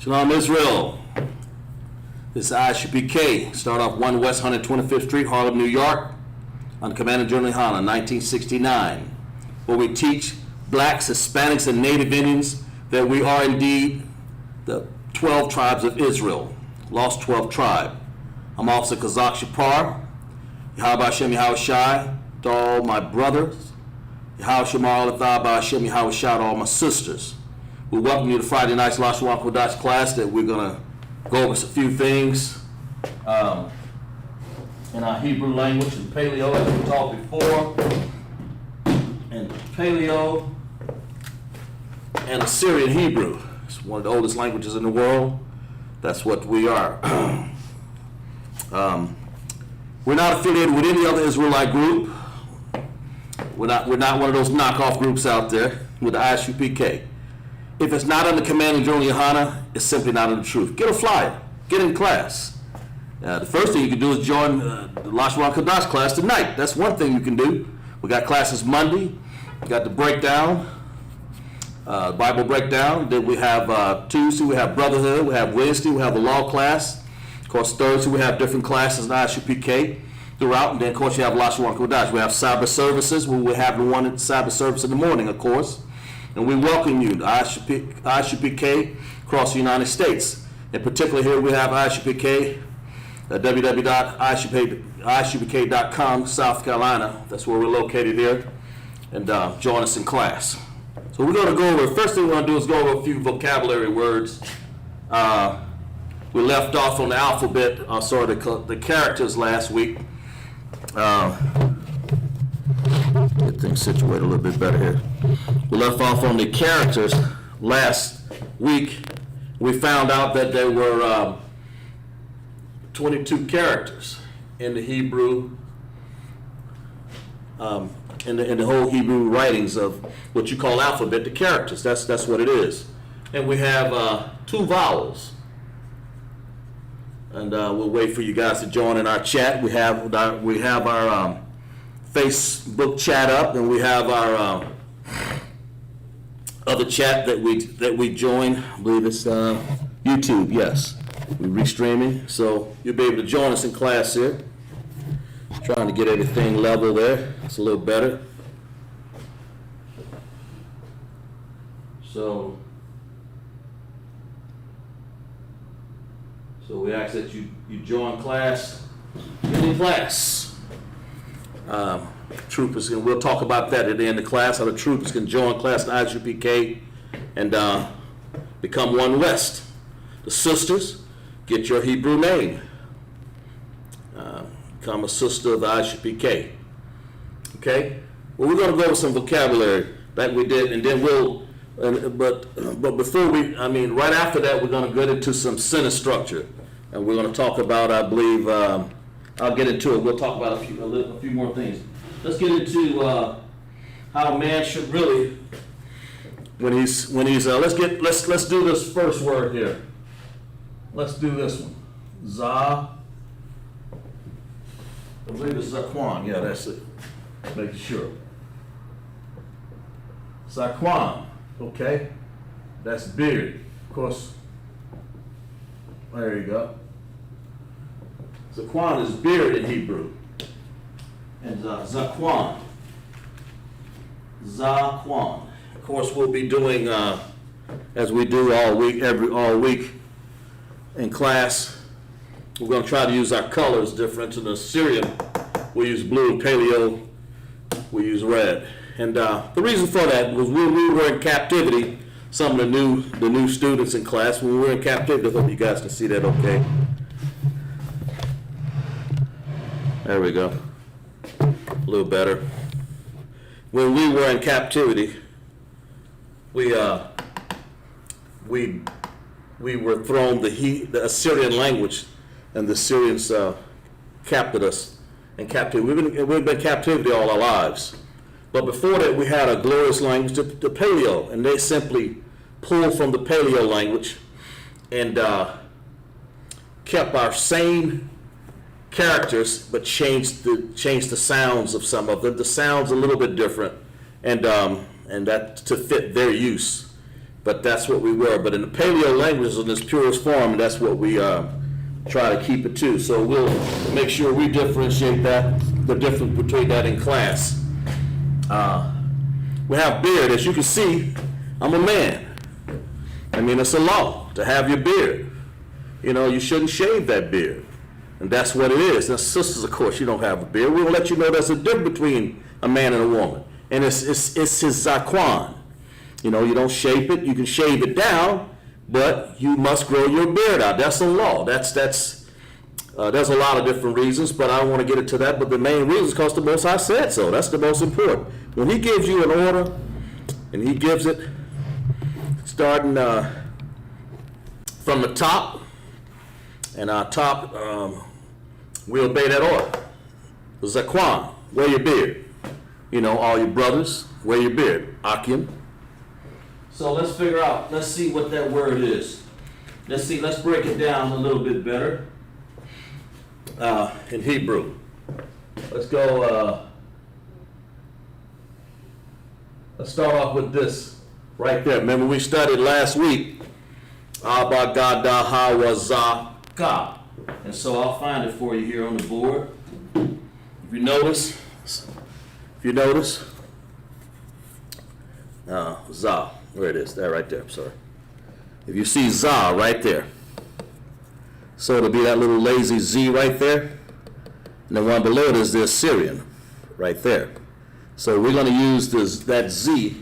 Shalom Israel. This is Isupk. Start off 1 West 125th Street, Harlem, New York, under Commander General Hana, 1969, where we teach blacks, Hispanics, and Native Indians that we are indeed the 12 tribes of Israel, lost 12 tribe. I'm Officer Qadash Yahweh Hashem Yahweh Shai, to all my brothers, Yahweh Shemar Alathah Hashem Yahweh Shai, to all my sisters. We welcome you to Friday night's Lashawan Qadash class that we're going to go over a few things in our Hebrew language and Paleo, as we talked before, and Paleo and Assyrian Hebrew. It's one of the oldest languages in the world. That's what we are. We're not affiliated with any other Israelite group. We're not one of those knockoff groups out there with the Isupk. If it's not under Commanding General Yohana, it's simply not under the truth. Get a flyer. Get in class. The first thing you can do is join the Lashawan Qadash class tonight. That's one thing you can do. We got classes Monday. We got the breakdown, Bible breakdown. Then we have Tuesday, we have Brotherhood. We have Wednesday, we have the law class. Of course, Thursday, we have different classes in Isupk throughout. And then, of course, you have Lashawan Qadash. We have cyber services. We have the one at cyber service in the morning, of course. And we welcome you to Isupk across the United States. In particular, here we have Isupk at www.isupk.com, South Carolina. That's where we're located here. And join us in class. So we're going to go over, first thing we're going to do is go over a few vocabulary words. We left off on the alphabet, the characters last week. Get things situated a little bit better here. We left off on the characters last week. We found out that there were 22 characters in the Hebrew, in the whole Hebrew writings of what you call alphabet, the characters. That's what it is. And we have 2 vowels. And we'll wait for you guys to join in our chat. We have our Facebook chat up, and we have our other chat that we join. I believe it's YouTube. Yes, we're restreaming, so you'll be able to join us in class here. Trying to get everything level there. It's a little better. So we ask that you join class. Get in class. Troopers, and we'll talk about that at the end of class, how the troopers can join class in Isupk and become one West. The sisters, get your Hebrew name. Become a sister of the Isupk. Okay? Well, we're going to go over some vocabulary like we did, and then but before right after that, we're going to get into some sentence structure. And we're going to talk about, I believe, I'll get into it. We'll talk about a few more things. Let's get into how a man should really, let's do this first word here. Let's do this one. I believe it's Zaquan. Yeah, that's it. Make sure. Zaquan. Okay. That's beard. Of course. There you go. Zaquan is beard in Hebrew. And Zaquan. Zaquan. Of course, we'll be doing, as we do all week in class, we're going to try to use our colors different. In the Assyrian, we use blue, and Paleo, we use red. And the reason for that was when we were in captivity, some of the new students in class, when we were in captivity, I hope you guys can see that okay. There we go. A little better. When we were in captivity, we were thrown the Assyrian language, and the Assyrians captured us in captivity. We've been in captivity all our lives. But before that, we had a glorious language, the Paleo, and they simply pulled from the Paleo language and kept our same characters, but changed the sounds of some of them. The sounds a little bit different, and that to fit their use. but that's what we were. But in the Paleo languages, in its purest form, that's what we try to keep it to. So we'll make sure we differentiate that, the difference between that in class. We have beard. As you can see, I'm a man. I mean, it's a law to have your beard. You know, you shouldn't shave that beard. And that's what it is. Now, sisters, of course, you don't have a beard. We'll let you know there's a difference between a man and a woman. And it's his zakwan. You know, you don't shave it. You can shave it down, but you must grow your beard out. That's a law. There's a lot of different reasons, but I don't want to get into that. But the main reason is because the Most High said so. That's the most important. When he gives you an order, and he gives it starting from the top, and our top, we obey that order. Zakwan, wear your beard. You know, all your brothers, wear your beard. Akim. So let's figure out, let's see what that word is. Let's break it down a little bit better in Hebrew. Let's go, let's start off with this right there. Remember we studied last week, Abba Gada Hawazaka. And so I'll find it for you here on the board. If you notice, Za, where it is, there right there, I'm sorry. If you see Za right there, so it'll be that little lazy Z right there, and the one below it is the Assyrian right there. So we're going to use that Z,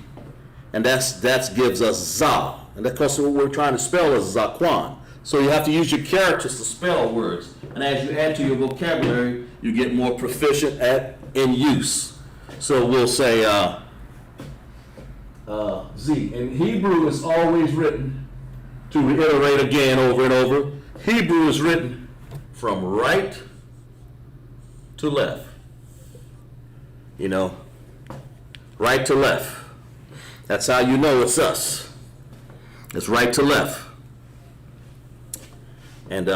and that gives us Za, and that's because what we're trying to spell is Zakwan. So you have to use your characters to spell words, and as you add to your vocabulary, you get more proficient in use. So we'll say Z. And Hebrew is always written, to reiterate again over and over, Hebrew is written from right to left. You know, right to left. That's how you know it's us. It's right to left. And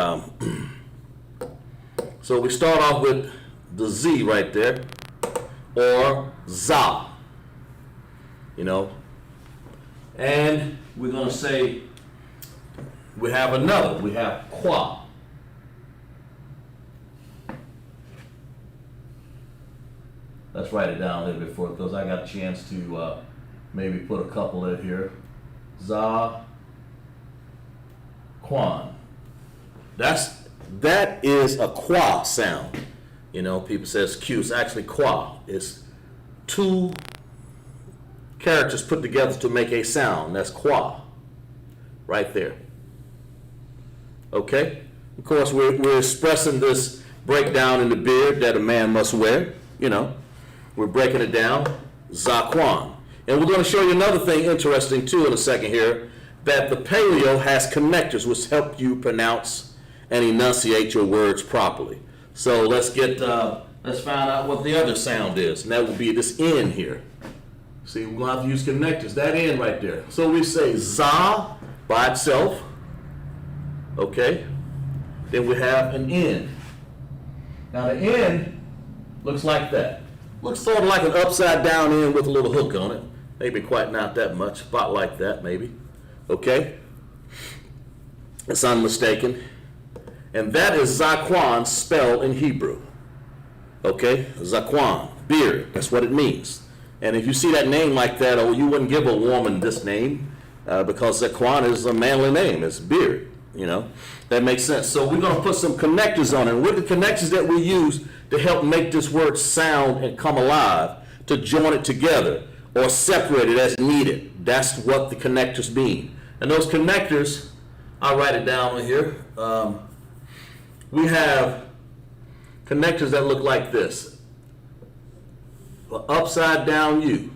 so we start off with the Z right there, or Za, you know. And we're going to say, we have another, we have Qua. Let's write it down a little bit for it, because I got a chance to maybe put a couple in here. Za, Quan. That is a Qua sound. You know, people say it's Q. It's actually Qua. It's two characters put together to make a sound. That's Qua. Right there. Okay? Of course, we're expressing this breakdown in the beard that a man must wear. You know, we're breaking it down. Zaquan. And we're going to show you another thing interesting, too, in a second here, that the Paleo has connectors which help you pronounce and enunciate your words properly. So let's find out what the other sound is, and that will be this N here. See, we're going to have to use connectors, that N right there. So we say za by itself, okay? Then we have an N. Now the N looks like that. Looks sort of like an upside down N with a little hook on it. Maybe quite not that much, about like that maybe, okay? It's unmistaken. And that is Zaquan spelled in Hebrew. Okay? Zaquan, beard, that's what it means. And if you see that name like that, you wouldn't give a woman this name because Zaquan is a manly name, it's beard, you know? That makes sense. So we're going to put some connectors on it. And with the connectors that we use to help make this word sound and come alive, to join it together or separate it as needed. That's what the connectors mean. And those connectors, I'll write it down on here. We have connectors that look like this. An upside down U.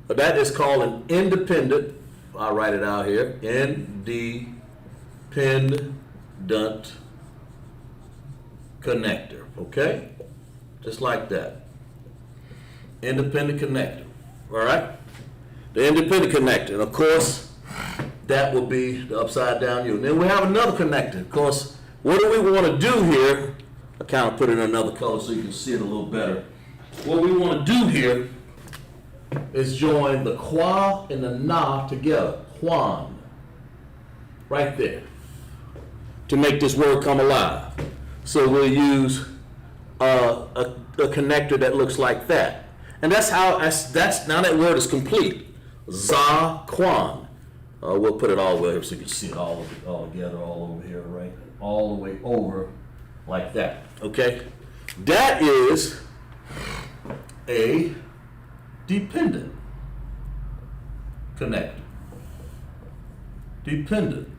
But that is called an independent, I'll write it out here, independent connector, okay? Just like that. Independent connector, all right? The independent connector, and of course, that will be the upside down U. And then we have another connector, of course. What do we want to do here? I kind of put it in another color so you can see it a little better. What we want to do here is join the qua and the na together. Quan. Right there. To make this word come alive. So we'll use a connector that looks like that. And that's now that word is complete. Za Quan. We'll put it all the way here so you can see it all together, all over here, right? All the way over like that. Okay? That is a dependent connector. Dependent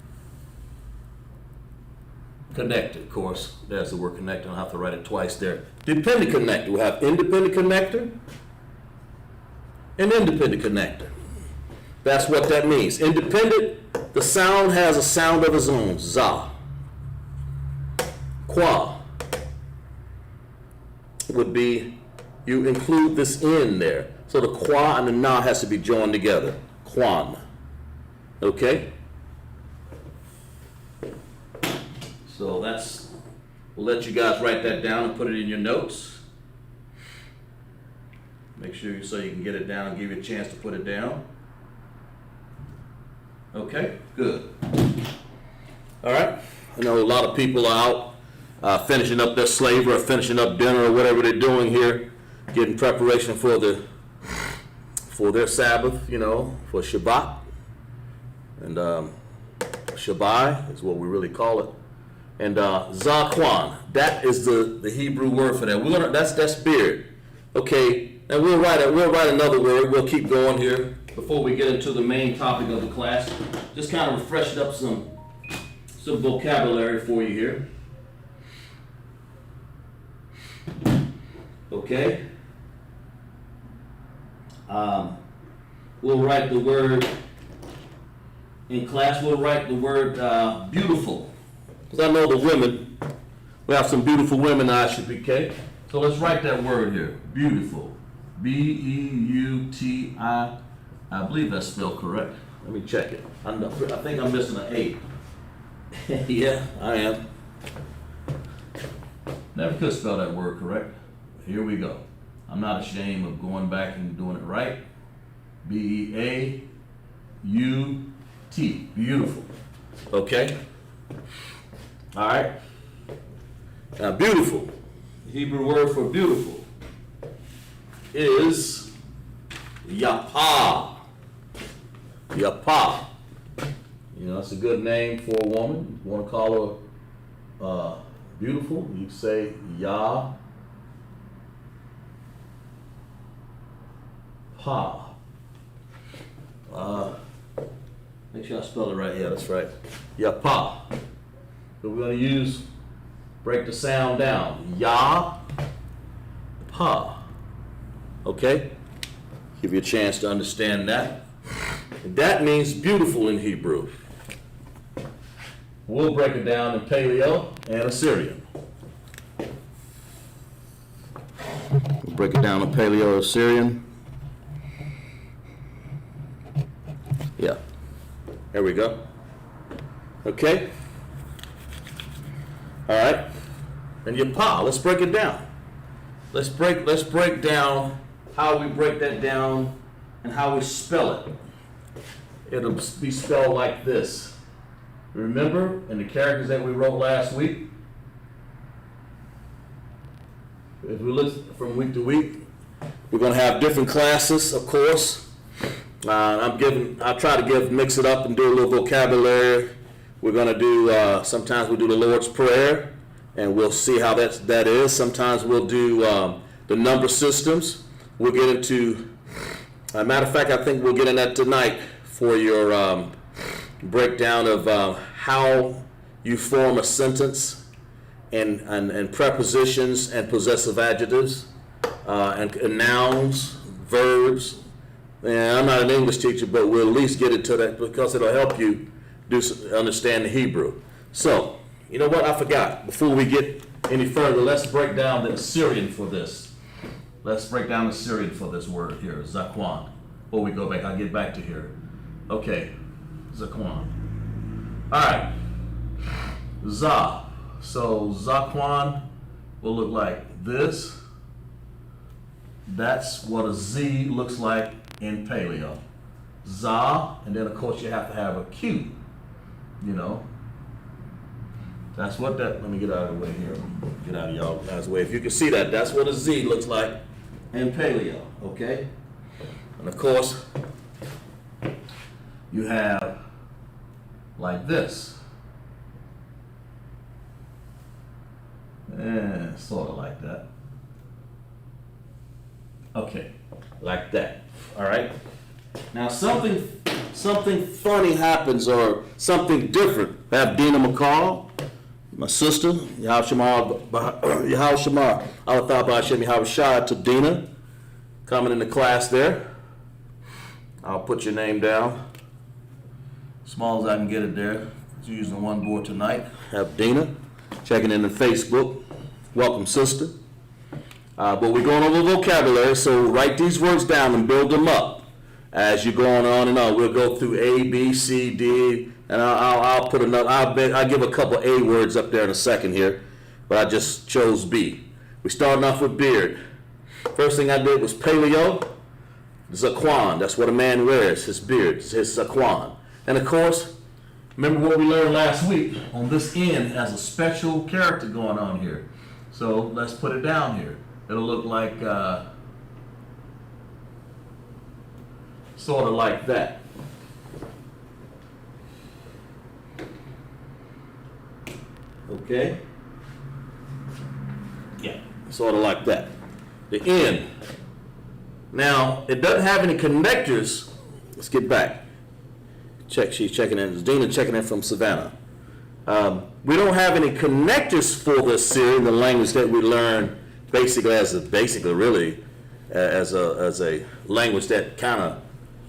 connector, of course. There's the word connector. I'll have to write it twice there. Dependent connector. We have independent connector and independent connector. That's what that means. Independent, the sound has a sound of its own. Za. Qua would be, you include this in there. So the qua and the na has to be joined together. Quan. Okay? So we'll let you guys write that down and put it in your notes. Make sure so you can get it down and give you a chance to put it down. Okay, good. All right. I know a lot of people are out finishing up their slavery or finishing up dinner or whatever they're doing here, getting preparation for their Sabbath, for Shabbat. And Shabbai is what we really call it. And Zaquan, that is the Hebrew word for that. That's beard. Okay, and we'll write another word. We'll keep going here before we get into the main topic of the class. Just kind of refresh up some vocabulary for you here. Okay. We'll write the word in class. We'll write the word beautiful. Because I know the women, we have some beautiful women in Isupk. So let's write that word here. Beautiful. B-E-U-T-I. I believe that's spelled correct. Let me check it. I think I'm missing an A. Yeah, I am. Never could spell that word correct. Here we go. I'm not ashamed of going back and doing it right. B-E-A-U-T. Beautiful. Okay? All right. Now, beautiful. The Hebrew word for beautiful is yapa. Yapa. That's a good name for a woman. You want to call her beautiful? You say ya. Pa. Make sure I spell it right. Yeah, that's right. Yapa. So we're going to break the sound down. Ya, pa. Okay? Give you a chance to understand that. That means beautiful in Hebrew. We'll break it down in Paleo and Assyrian. We'll break it down in Paleo and Assyrian. Yeah. There we go. Okay? All right, and your pa. Let's break it down. Let's break down how we break that down and how we spell it. It'll be spelled like this. Remember, in the characters that we wrote last week, if we look from week to week, we're going to have different classes, of course. I'll try to mix it up and do a little vocabulary. We're going to do, sometimes we do the Lord's Prayer, and we'll see how that is. Sometimes we'll do the number systems. We'll get into, matter of fact, I think we'll get in that tonight for your breakdown of how you form a sentence and prepositions and possessive adjectives and nouns, verbs. And I'm not an English teacher, but we'll at least get into that because it'll help you understand the Hebrew. So, you know what? I forgot. Before we get any further, let's break down the Assyrian for this. Let's break down the Assyrian for this word here, Zaquan. Before we go back, I'll get back to here. Okay, Zaquan. All right, Za. So Zaquan will look like this. That's what a Z looks like in Paleo. za, and then of course you have to have a Q, you know. That's what that, let me get out of the way here. Get out of y'all guys' way. If you can see that, that's what a Z looks like in Paleo, okay? And of course, you have like this. Sort of like that. Okay, like that. All right. Now something funny happens, or something different. I have Dina McCall, my sister, Yahal Shamar, Al-Thabah to Dina, coming into class there. I'll put your name down, small as I can get it there. It's using one board tonight. Have Dina checking in the Facebook. Welcome, sister. But we're going over vocabulary, so write these words down and build them up as you're going on and on. We'll go through A, B, C, D, and I'll put another. I'll give a couple A words up there in a second here, but I just chose B. We're starting off with beard. First thing I did was paleo, zakwan. That's what a man wears, his beard, his zakwan. And of course, remember what we learned last week? On this end has a special character going on here. So let's put it down here. It'll look like, sort of like that. Okay? Yeah, sort of like that. The N. Now, it doesn't have any connectors. Let's get back. She's checking in. Dina checking in from Savannah. We don't have any connectors for this series, the language that we learned basically as a language that kind of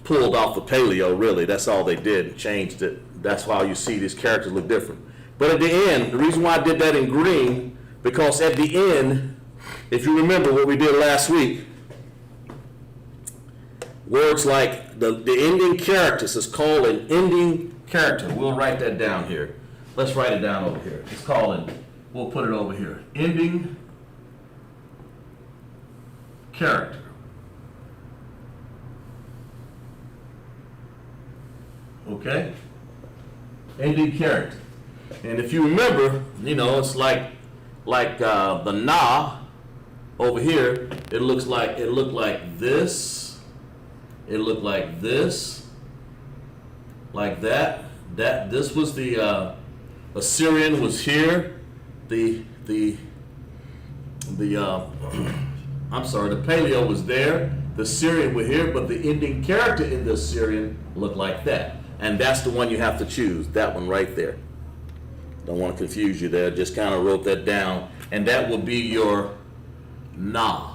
pulled off the Paleo, really. That's all they did, changed it. That's why you see these characters look different. But at the end, the reason why I did that in green, because at the end, if you remember what we did last week, words like the ending characters is called an ending character. We'll write that down here. Let's write it down over here. It's called we'll put it over here. Ending character. Okay? Ending character. And if you remember, you know, it's like the na over here. It looked like this. It looked like this. Like that. This was the Assyrian was here. The Paleo was there. The Syrian were here, but the ending character in the Syrian looked like that. And that's the one you have to choose, that one right there. Don't want to confuse you there, just kind of wrote that down. And that will be your na.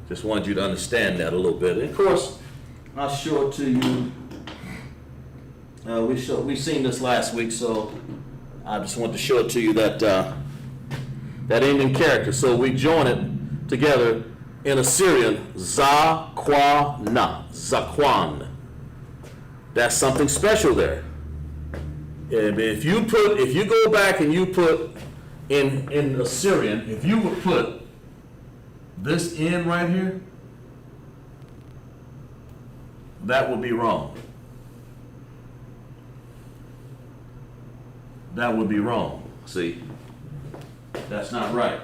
Just wanted you to understand that a little bit. And of course, I'll show it to you. We've seen this last week, so I just want to show it to you that that ending character. So we join it together in Assyrian, zakwana, zakwan. That's something special there. And if you go back and you put in Assyrian, if you would put this in right here, that would be wrong. That would be wrong. See, that's not right.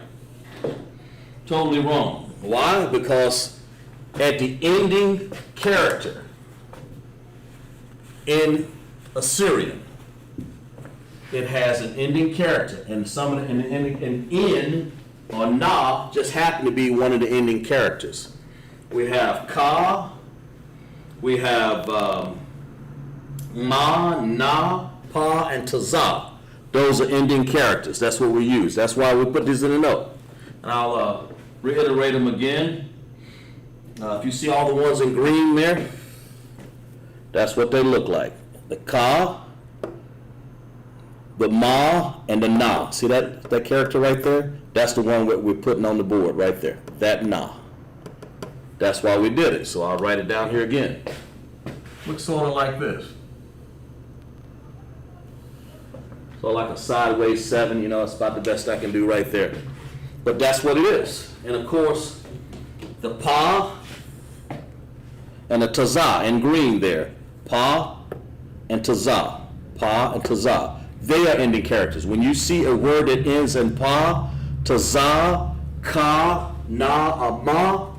Totally wrong. Why? Because at the ending character in Assyrian, it has an ending character, and in or na just happen to be one of the ending characters. We have ka, we have ma, na, pa, and taza. Those are ending characters. That's what we use. That's why we put these in a note. And I'll reiterate them again. If you see all the ones in green there, that's what they look like. The ka, the ma, and the na. See that character right there? That's the one we're putting on the board right there. That na. That's why we did it. So I'll write it down here again. Looks sort of like this. So like a sideways 7, you know, it's about the best I can do right there. But that's what it is. And of course, the pa and a tazah in green there. Pa and tazah. Pa and tazah. They are ending characters. When you see a word that ends in pa, tazah, ka, na, ama,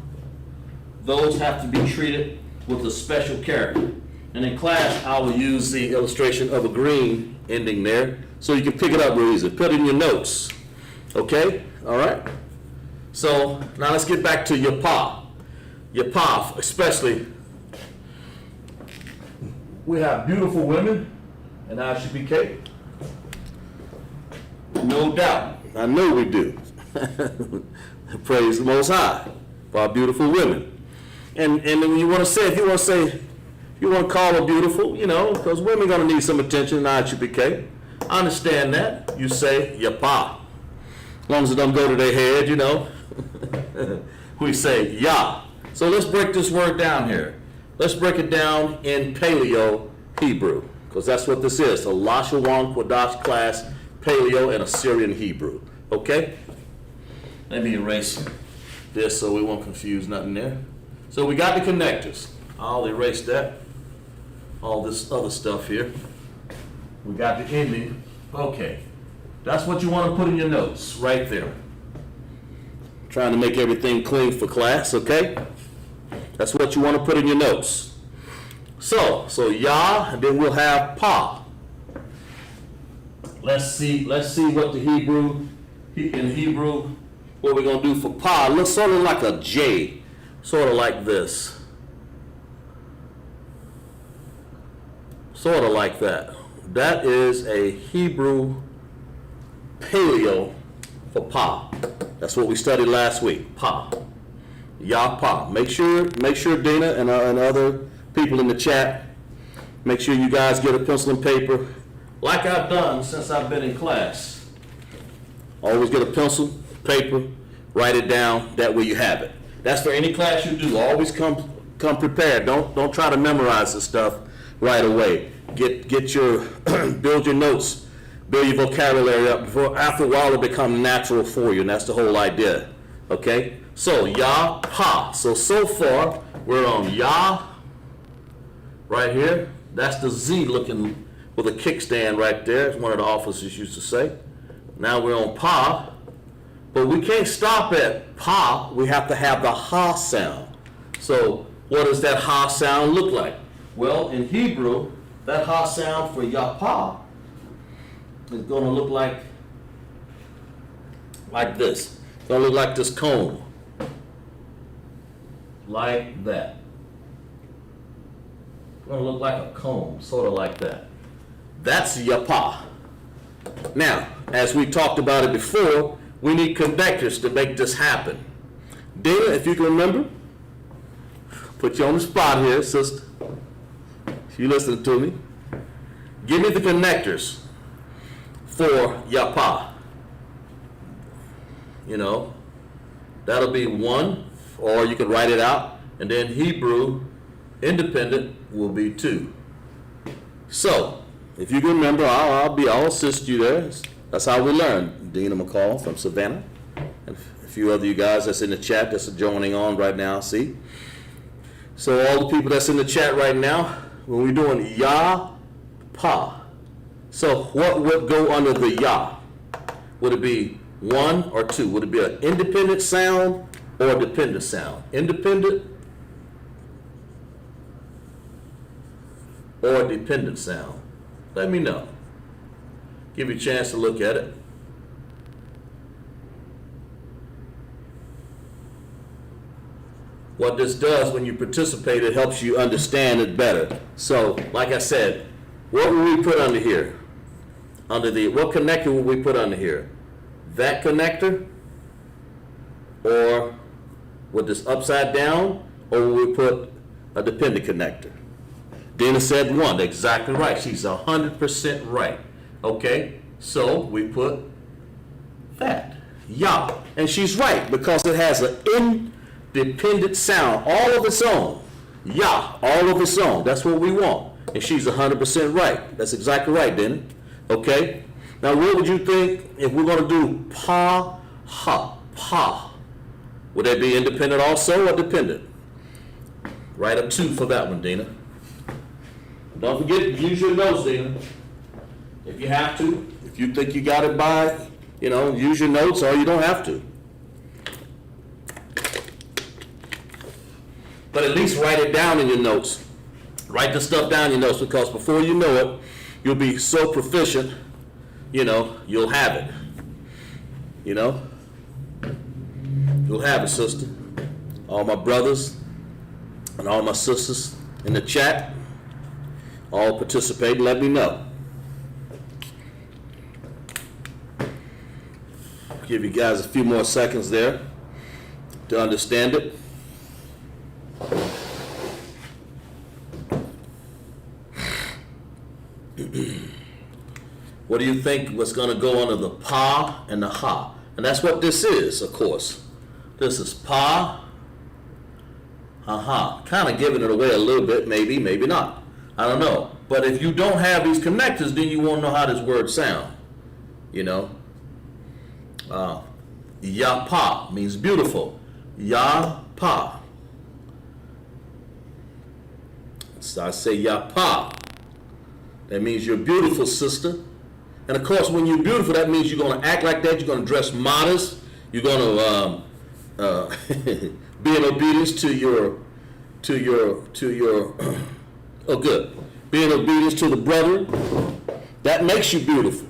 those have to be treated with a special character. And in class, I will use the illustration of a green ending there, so you can pick it up real easy. Put it in your notes. Okay? All right? So now let's get back to your pa. Your pa, especially, we have beautiful women in Isupk. No doubt. I know we do. Praise the Most High for our beautiful women. And when you want to say, if you want to call her beautiful, you know, because women are going to need some attention in Isupk. I understand that. You say your pa. As long as it don't go to their head, you know. We say ya. So let's break this word down here. Let's break it down in Paleo Hebrew, because that's what this is, a Lashawan Qadash class, Paleo and Assyrian Hebrew. Okay? Let me erase this so we won't confuse nothing there. So we got the connectors. I'll erase that. All this other stuff here. We got the ending. Okay. That's what you want to put in your notes, right there. Trying to make everything clean for class, okay? That's what you want to put in your notes. So Yah, and then we'll have Pa. Let's see what the Hebrew, what we're going to do for Pa. It looks sort of like a J, sort of like this. Sort of like that. That is a Hebrew Paleo for Pa. That's what we studied last week. Pa. Yah Pa. Make sure Dana and other people in the chat, make sure you guys get a pencil and paper, like I've done since I've been in class. Always get a pencil, paper, write it down. That way you have it. That's for any class you do. Always come prepared. Don't try to memorize this stuff right away. Get your build your notes. Build your vocabulary up before, after a while, it becomes natural for you, and that's the whole idea. Okay? So, Yah, Pa. So far, we're on Yah, right here. That's the Z looking with a kickstand right there, as one of the officers used to say. Now we're on Pa, but we can't stop at Pa. We have to have the Ha sound. So, what does that Ha sound look like? Well, in Hebrew, that Ha sound for Yah, Pa is going to look like this. It's going to look like this cone. Like that. It's going to look like a cone, sort of like that. That's Yapa. Now, as we talked about it before, we need connectors to make this happen. Dana, if you can remember, put you on the spot here, sister. If you're listening to me, give me the connectors for Yapa. You know, that'll be one, or you can write it out, and then Hebrew independent will be 2. So, if you can remember, I'll assist you there. That's how we learn. Dina McCall from Savannah, and a few other you guys that's in the chat that's joining on right now. See, so all the people that's in the chat right now, when we're doing Yah-Pa. So what would go under the Yah? Would it be 1 or 2? Would it be an independent sound or a dependent sound? Independent or a dependent sound? Let me know. Give you a chance to look at it. What this does when you participate, it helps you understand it better. So, like I said, what will we put under here? What connector will we put under here? That connector? Or with this upside down? Or will we put a dependent connector? Dana said 1. Exactly right. She's 100% right. Okay? So we put that. Yah. And she's right because it has an independent sound all of its own. Yah. All of its own. That's what we want. And she's 100% right. That's exactly right, Dana. Okay? Now, what would you think if we're going to do Pa, Ha, Pa? Would that be independent also or dependent? Write a 2 for that one, Dina. Don't forget, use your notes, Dina. If you have to. If you think you got it by, use your notes, or you don't have to. But at least write it down in your notes. Write the stuff down in your notes, because before you know it, you'll be so proficient, you'll have it. You'll have it, sister. All my brothers and all my sisters in the chat, all participate, let me know. Give you guys a few more seconds there to understand it. What do you think was going to go under the pa and the ha? And that's what this is, of course. This is pa, ha. Kind of giving it away a little bit, maybe, maybe not. I don't know. But if you don't have these connectors, then you won't know how this word sound. Ya-pa means beautiful. Ya-pa. So I say ya-pa. That means you're beautiful, sister. And of course, when you're beautiful, that means you're going to act like that. You're going to dress modest. You're going to be in obedience to your oh, good. Be in obedience to the brother. That makes you beautiful.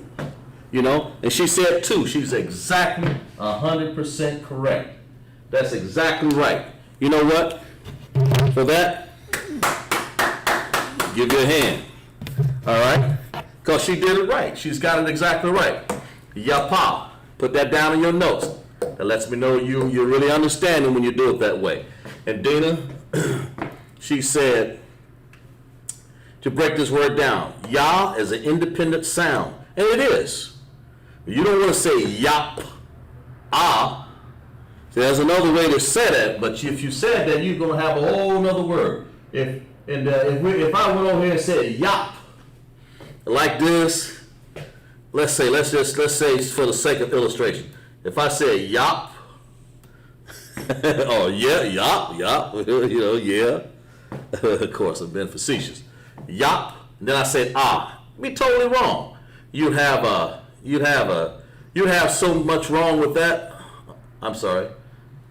And she said too, she's exactly 100% correct. That's exactly right. You know what? For that, give you a hand. All right? Because she did it right. She's got it exactly right. Yapa. Put that down in your notes. That lets me know you're really understanding when you do it that way. And Dina, she said, to break this word down, ya is an independent sound. And it is. You don't want to say yap, ah. So there's another way to say that, but if you said that, you're going to have a whole nother word. If I went over here and said yap, like this, let's say for the sake of illustration, if I say yap, oh yeah, yap, yeah. Of course, I've been facetious. Yap, and then I said ah. Be totally wrong. You'd have so much wrong with that. I'm sorry.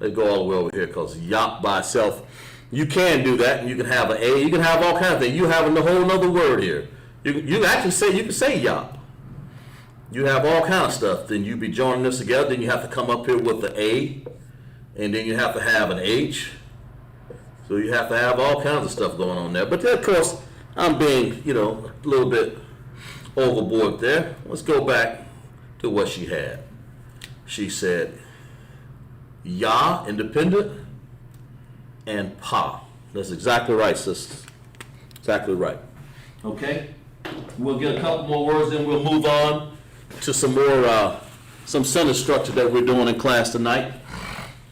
Let's go all the way over here, because yap by itself, you can do that, and you can have an A, you can have all kinds of things. You have a whole other word here. You can say yap. You have all kind of stuff. Then you be joining this together. Then you have to come up here with the A, and then you have to have an H. So you have to have all kinds of stuff going on there. But then, of course, I'm being, a little bit overboard there. Let's go back to what she had. She said, ya, independent, and pa. That's exactly right, sisters. Exactly right. Okay? We'll get a couple more words, then we'll move on to some more, some sentence structure that we're doing in class tonight.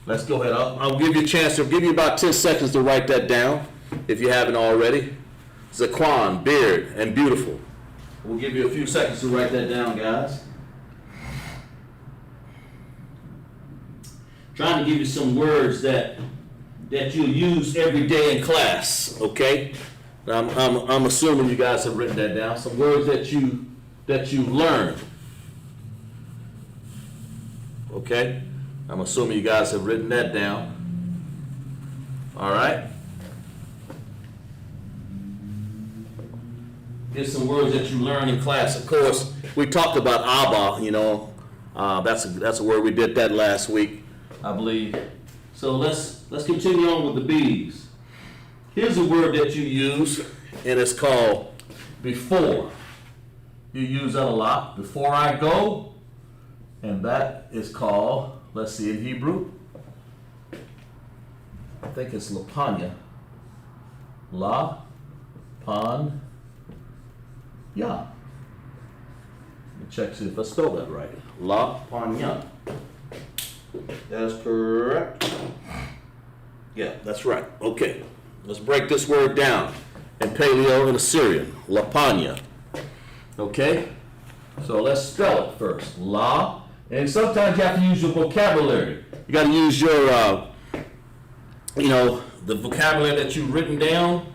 Let's go ahead. I'll give you a chance. I'll give you about 10 seconds to write that down, if you haven't already. Zaquan, beard, and beautiful. We'll give you a few seconds to write that down, guys. Trying to give you some words that you'll use every day in class, okay? I'm assuming you guys have written that down. Some words that you learned, okay? I'm assuming you guys have written that down. All right? Here's some words that you learn in class. Of course, we talked about Abba, that's a word, we did that last week, I believe. So let's continue on with the B's. Here's a word that you use, and it's called before. You use that a lot. Before I go, and that is called, let's see, in Hebrew, I think it's lapanya. La, pan, ya. Let me check, see if I spelled that right. La, pan, ya. That's correct. Yeah, that's right. Okay. Let's break this word down in Paleo and Assyrian. Lapanya. Okay? So let's spell it first. La. And sometimes you have to use your vocabulary. You got to use your, the vocabulary that you've written down,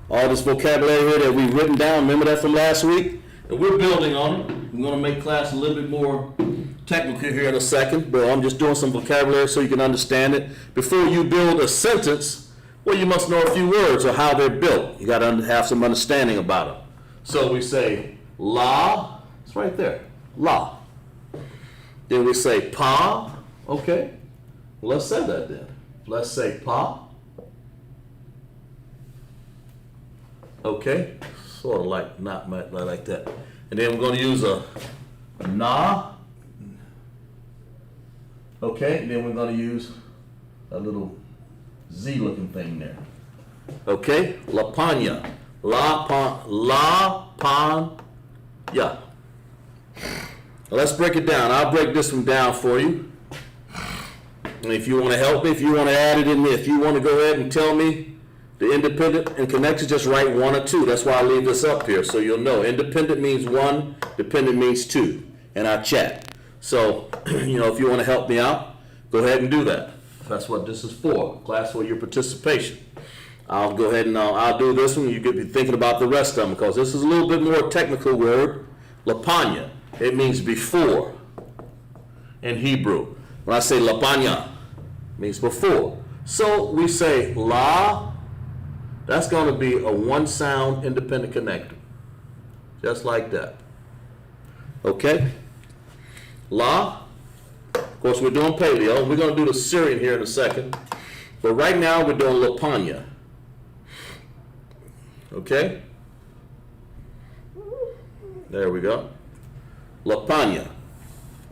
all this vocabulary here that we've written down, remember that from last week? And we're building on it. We're going to make class a little bit more technical here in a second, but I'm just doing some vocabulary so you can understand it. Before you build a sentence, well, you must know a few words or how they're built. You got to have some understanding about them. So we say la, it's right there, la. Then we say pa, okay. Well, let's say that then. Let's say pa. Okay, sort of like, not like that. And then we're going to use a na. Okay, and then we're going to use a little Z looking thing there. Okay, la panya. La pan, ya. Let's break it down. I'll break this one down for you. And if you want to help me, if you want to add it in there, if you want to go ahead and tell me the independent and connected, just write 1 or 2. That's why I leave this up here, so you'll know. Independent means 1, dependent means 2 in our chat. So, if you want to help me out, go ahead and do that. That's what this is for, class for your participation. I'll go ahead and I'll do this one. You could be thinking about the rest of them because this is a little bit more technical word. Lapanya, it means before in Hebrew. When I say lapanya, it means before. So we say la, that's going to be a 1-sound independent connector. Just like that. Okay? La, of course we're doing paleo. We're going to do the Syrian here in a second. But right now we're doing lapanya. Okay? There we go. Lapanya.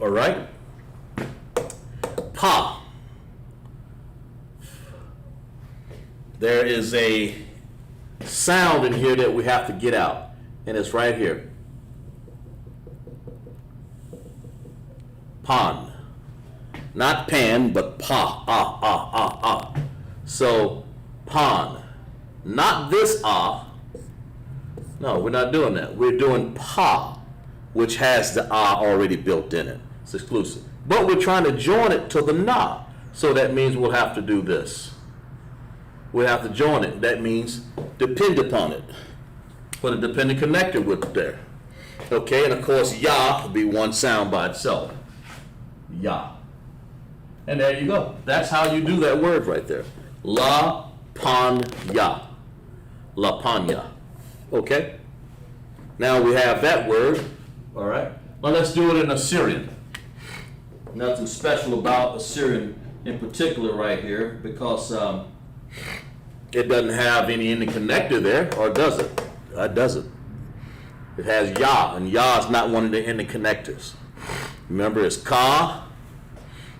All right? Pa. There is a sound in here that we have to get out, and it's right here. Pan. Not pan, but pa. So, pan. Not this No, we're not doing that. We're doing pa, which has the already built in it. It's exclusive. But we're trying to join it to the na. So that means we'll have to do this. We'll have to join it. That means depend upon it. Put a dependent connector with there. Okay, and of course, ya will be 1 sound by itself. Ya. And there you go. That's how you do that word right there. La pan ya. La panya. Okay? Now we have that word. All right? Well, let's do it in Assyrian. Nothing special about Assyrian in particular right here because it doesn't have any connector there, or does it? It doesn't. It has ya, and ya is not one of the ending connectors. Remember, it's ka,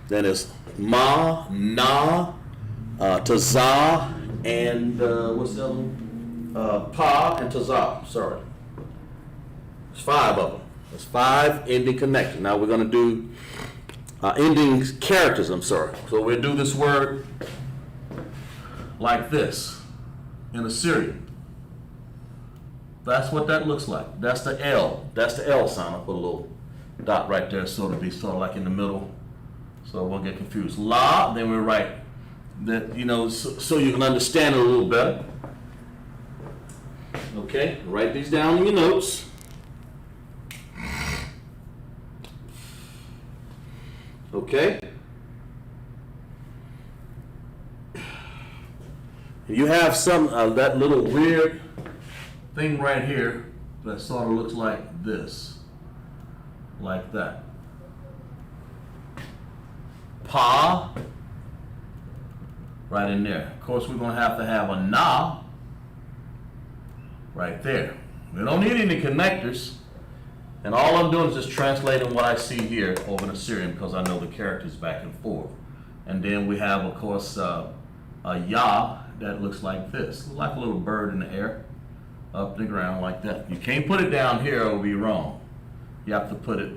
then it's ma, na, taza, and what's the other one? Pa and taza. Sorry. There's 5 of them. There's 5 ending connectors. Now we're going to do ending characters, I'm sorry. So we'll do this word like this in Assyrian. That's what that looks like. That's the L. That's the L sound. I'll put a little dot right there so it'll be sort of like in the middle. So we'll get confused. La, then we write that, so you can understand it a little better. Okay, write these down in your notes. Okay. You have some that little weird thing right here that sort of looks like this, like that. Pa, right in there. Of course, we're going to have a na right there. We don't need any connectors. And all I'm doing is just translating what I see here over in Assyrian because I know the characters back and forth. And then we have, of course, a ya that looks like this. Like a little bird in the air, up the ground like that. You can't put it down here or it'll be wrong. You have to put it,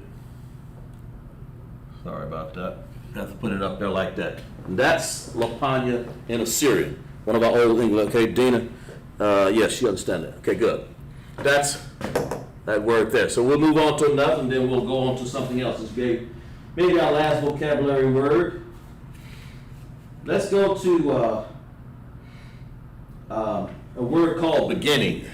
sorry about that. You have to put it up there like that. And that's Lapanya in Assyrian. One of our old English, okay, Dina? Yes, you understand that. Okay, good. That's that word there. So we'll move on to another, and then we'll go on to something else. This maybe our last vocabulary word. Let's go to a word called beginning.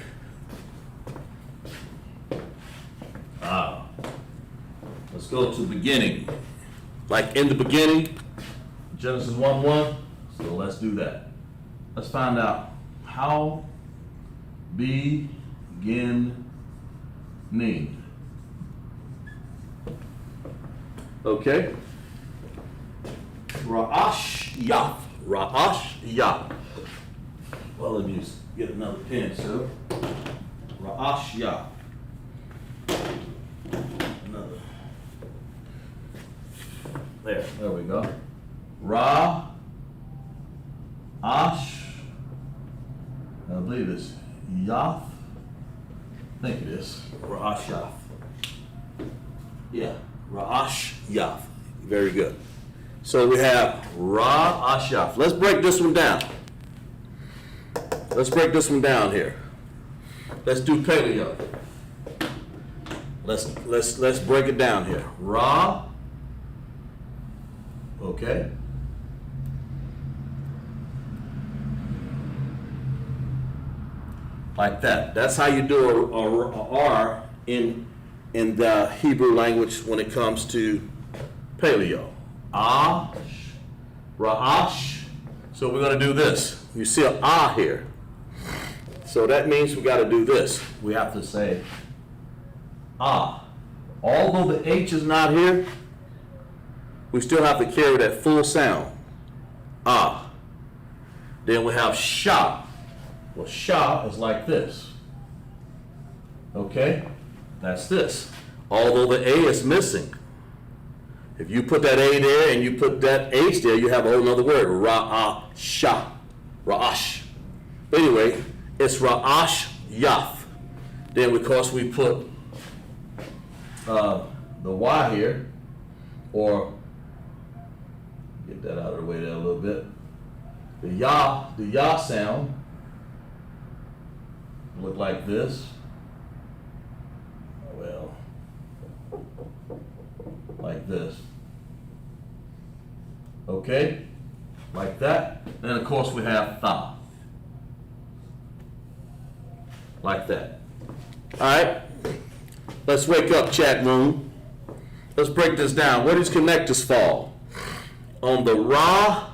Let's go to beginning. Like in the beginning, Genesis 1:1. So let's do that. Let's find out how beginning. Okay. Ra'ash Yath. Ra'ash Yath. Well, let me just get another pen, so. Ra'ash Yath. Another. There we go. Ra. Ash. I believe it's Yath. I think it is. Ra'ash Yath. Yeah. Ra'ash Yath. Very good. So we have Ra'ash Yath. Let's break this one down. Let's break this one down here. Let's do paleo. Let's break it down here. Ra. Okay. Like that. That's how you do a R in the Hebrew language when it comes to paleo. Ash, Ra'ash. So we're going to do this. You see an ah here. So that means we got to do this. We have to say ah. Although the H is not here, we still have to carry that full sound. Ah. Then we have sha. Well, sha is like this. Okay? That's this. Although the A is missing. If you put that A there and you put that H there, you have a whole nother word. Ra'asha. Ra'ash. But anyway, it's Ra'ash Yath. Then, of course, we put the Y here, or get that out of the way there a little bit. The Ya sound look like this. Well, like this. Okay? Like that. Then, of course, we have Tha. Like that. All right? Let's wake up, chat room. Let's break this down. Where does connectors fall? On the Ra,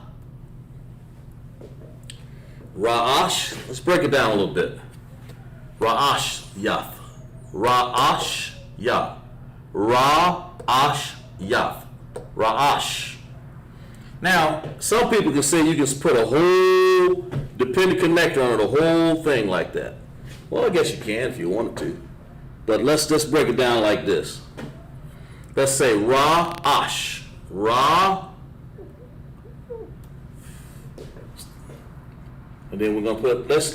Ra'ash. Let's break it down a little bit. Ra'ash Yath. Ra'ash Yath. Ra'ash Yath. Ra'ash. Now, some people can say you can put a whole dependent connector on it, a whole thing like that. Well, I guess you can if you wanted to. But let's just break it down like this. Let's say Ra'ash. Ra. And then we're gonna put let's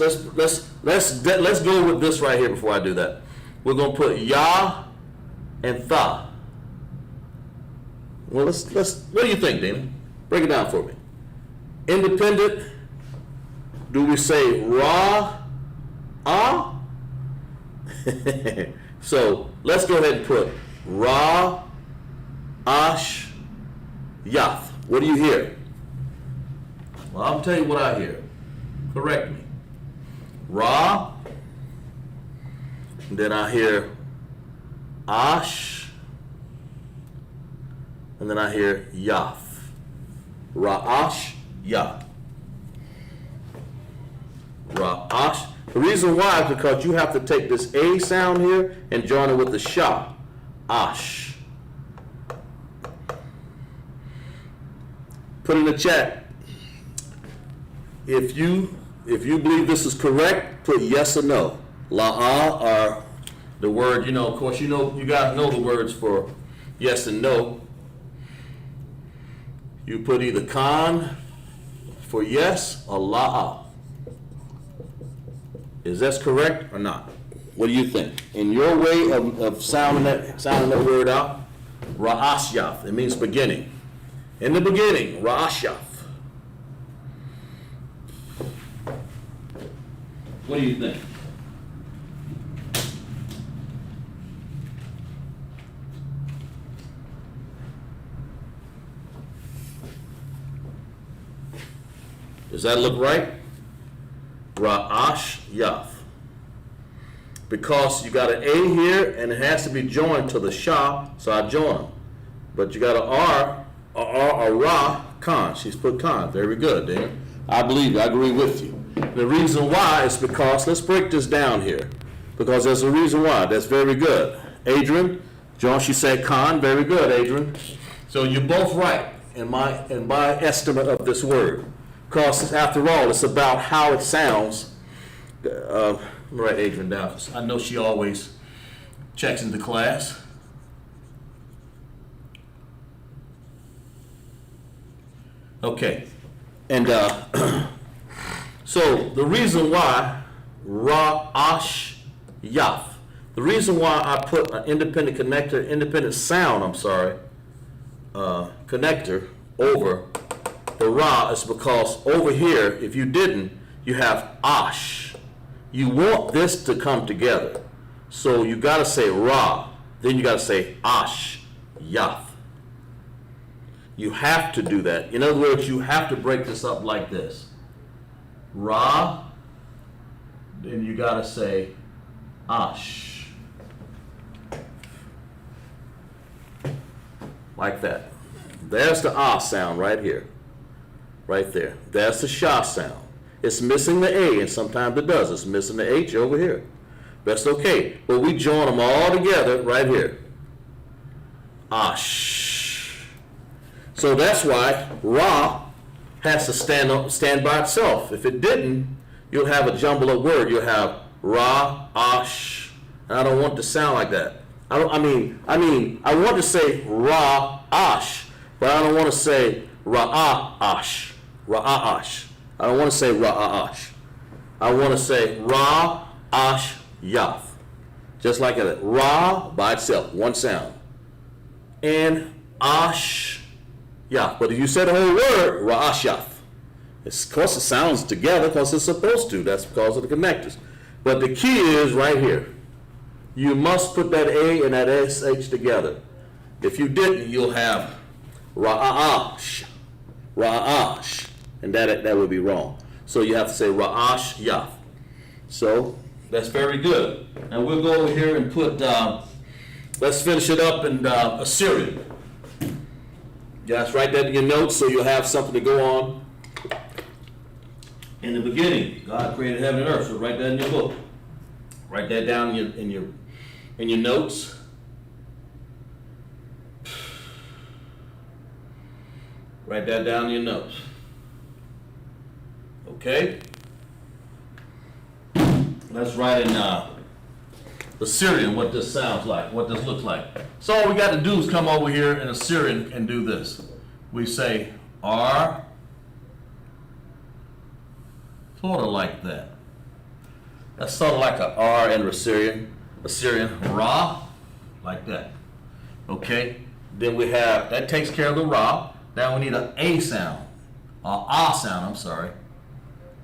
go with this right here before I do that. We're gonna put Ya and Tha. Well, let's what do you think, Dana? Break it down for me. Independent, do we say Ra? Ah? So let's go ahead and put Ra, Ash, Yath. What do you hear? Well, I'll tell you what I hear. Correct me. Ra, and then I hear Ash, and then I hear Yath. Ra'ash, Yath. Ra'ash. The reason why is because you have to take this A sound here and join it with the Sha. Ash. Put in the chat. If you believe this is correct, put yes or no. La'a or the word, of course, you guys know the words for yes and no. You put either Khan for yes or La'a. Is that correct or not? What do you think? In your way of sounding that word out, Ra'asyath, it means beginning. In the beginning, Ra'asyath. What do you think? Does that look right? Ra'ash Yaf. Because you got an A here and it has to be joined to the Shah, so I join them. But you got an R, a Ra, Khan. She's put Khan. Very good, Dan. I believe you. I agree with you. The reason why is because, let's break this down here. Because there's a reason why. That's very good. Adrian, John, she said Khan. Very good, Adrian. So you're both right in my estimate of this word. Because after all, it's about how it sounds. Let me write Adrian down, 'cause I know she always checks into class. Okay. And so the reason why Ra'ash Yaf, the reason why I put an independent connector over the Ra is because over here, if you didn't, you have Ash. You want this to come together. So you got to say Ra, then you got to say Ash Yaf. You have to do that. In other words, you have to break this up like this. Ra, then you got to say Ash. Like that. There's the Ah sound right here. Right there. That's the Shah sound. It's missing the A, and sometimes it does. It's missing the H over here. That's okay. But we join them all together right here. Ash. So that's why Ra has to stand by itself. If it didn't, you'll have a jumble of word. You'll have Ra, Ash. And I don't want it to sound like that. I want to say Ra, Ash, but I don't want to say Ra-ash. Ra-ash. I don't want to say Ra-ash. I want to say Ra-ash Yaf. Just like that. Ra by itself, one sound. And Ash Yaf. But if you say the whole word, Ra-ash Yaf. Of course it sounds together because it's supposed to. That's because of the connectors. But the key is right here. You must put that A and that SH together. If you didn't, you'll have Ra'ash. Ra'ash. And that would be wrong. So you have to say Ra'ash Yaf. So that's very good. And we'll go over here and put, let's finish it up in Assyrian. Just write that in your notes so you'll have something to go on. In the beginning, God created heaven and earth. So write that in your book. Write that down in your notes. Write that down in your notes. Okay? Let's write in Assyrian what this sounds like, what this looks like. So all we got to do is come over here in Assyrian and do this. We say R, sort of like that. That's sort of like a R in Assyrian, Ra, like that. Okay? Then we have, that takes care of the Ra. Now we need an A sound, Ah sound, I'm sorry,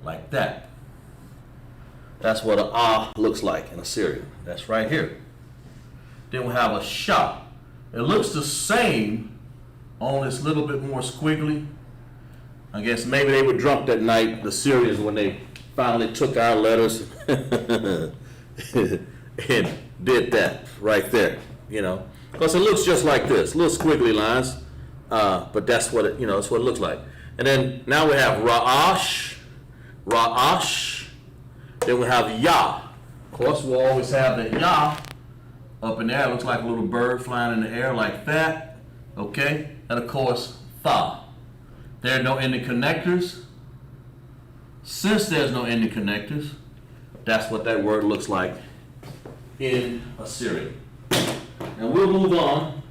like that. That's what an Ah looks like in Assyrian. That's right here. Then we have a Shah. It looks the same, only it's a little bit more squiggly. I guess maybe they were drunk that night, the Syrians, when they finally took our letters and did that right there, you know. Because it looks just like this, little squiggly lines. But that's what it, that's what it looks like. And then now we have Ra'ash. Then we have Yah. Of course, we'll always have the Yah up in there. It looks like a little bird flying in the air like that. Okay? And of course, Tha. There are no ending connectors. Since there's no ending connectors, that's what that word looks like in Assyrian. And we'll move on.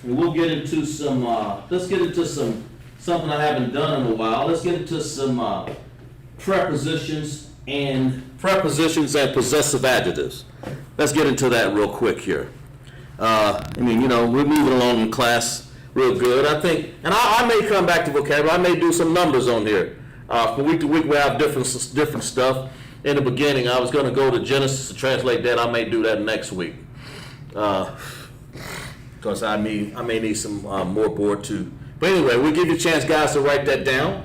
And we'll get into some, let's get into something I haven't done in a while. Let's get into some prepositions and possessive adjectives. Let's get into that real quick here. We're moving along in class real good, I think. And I may come back to vocabulary. I may do some numbers on here. From week to week, we have different stuff. In the beginning, I was going to go to Genesis to translate that. I may do that next week. Because I may need some more board too. But anyway, we'll give you a chance, guys, to write that down.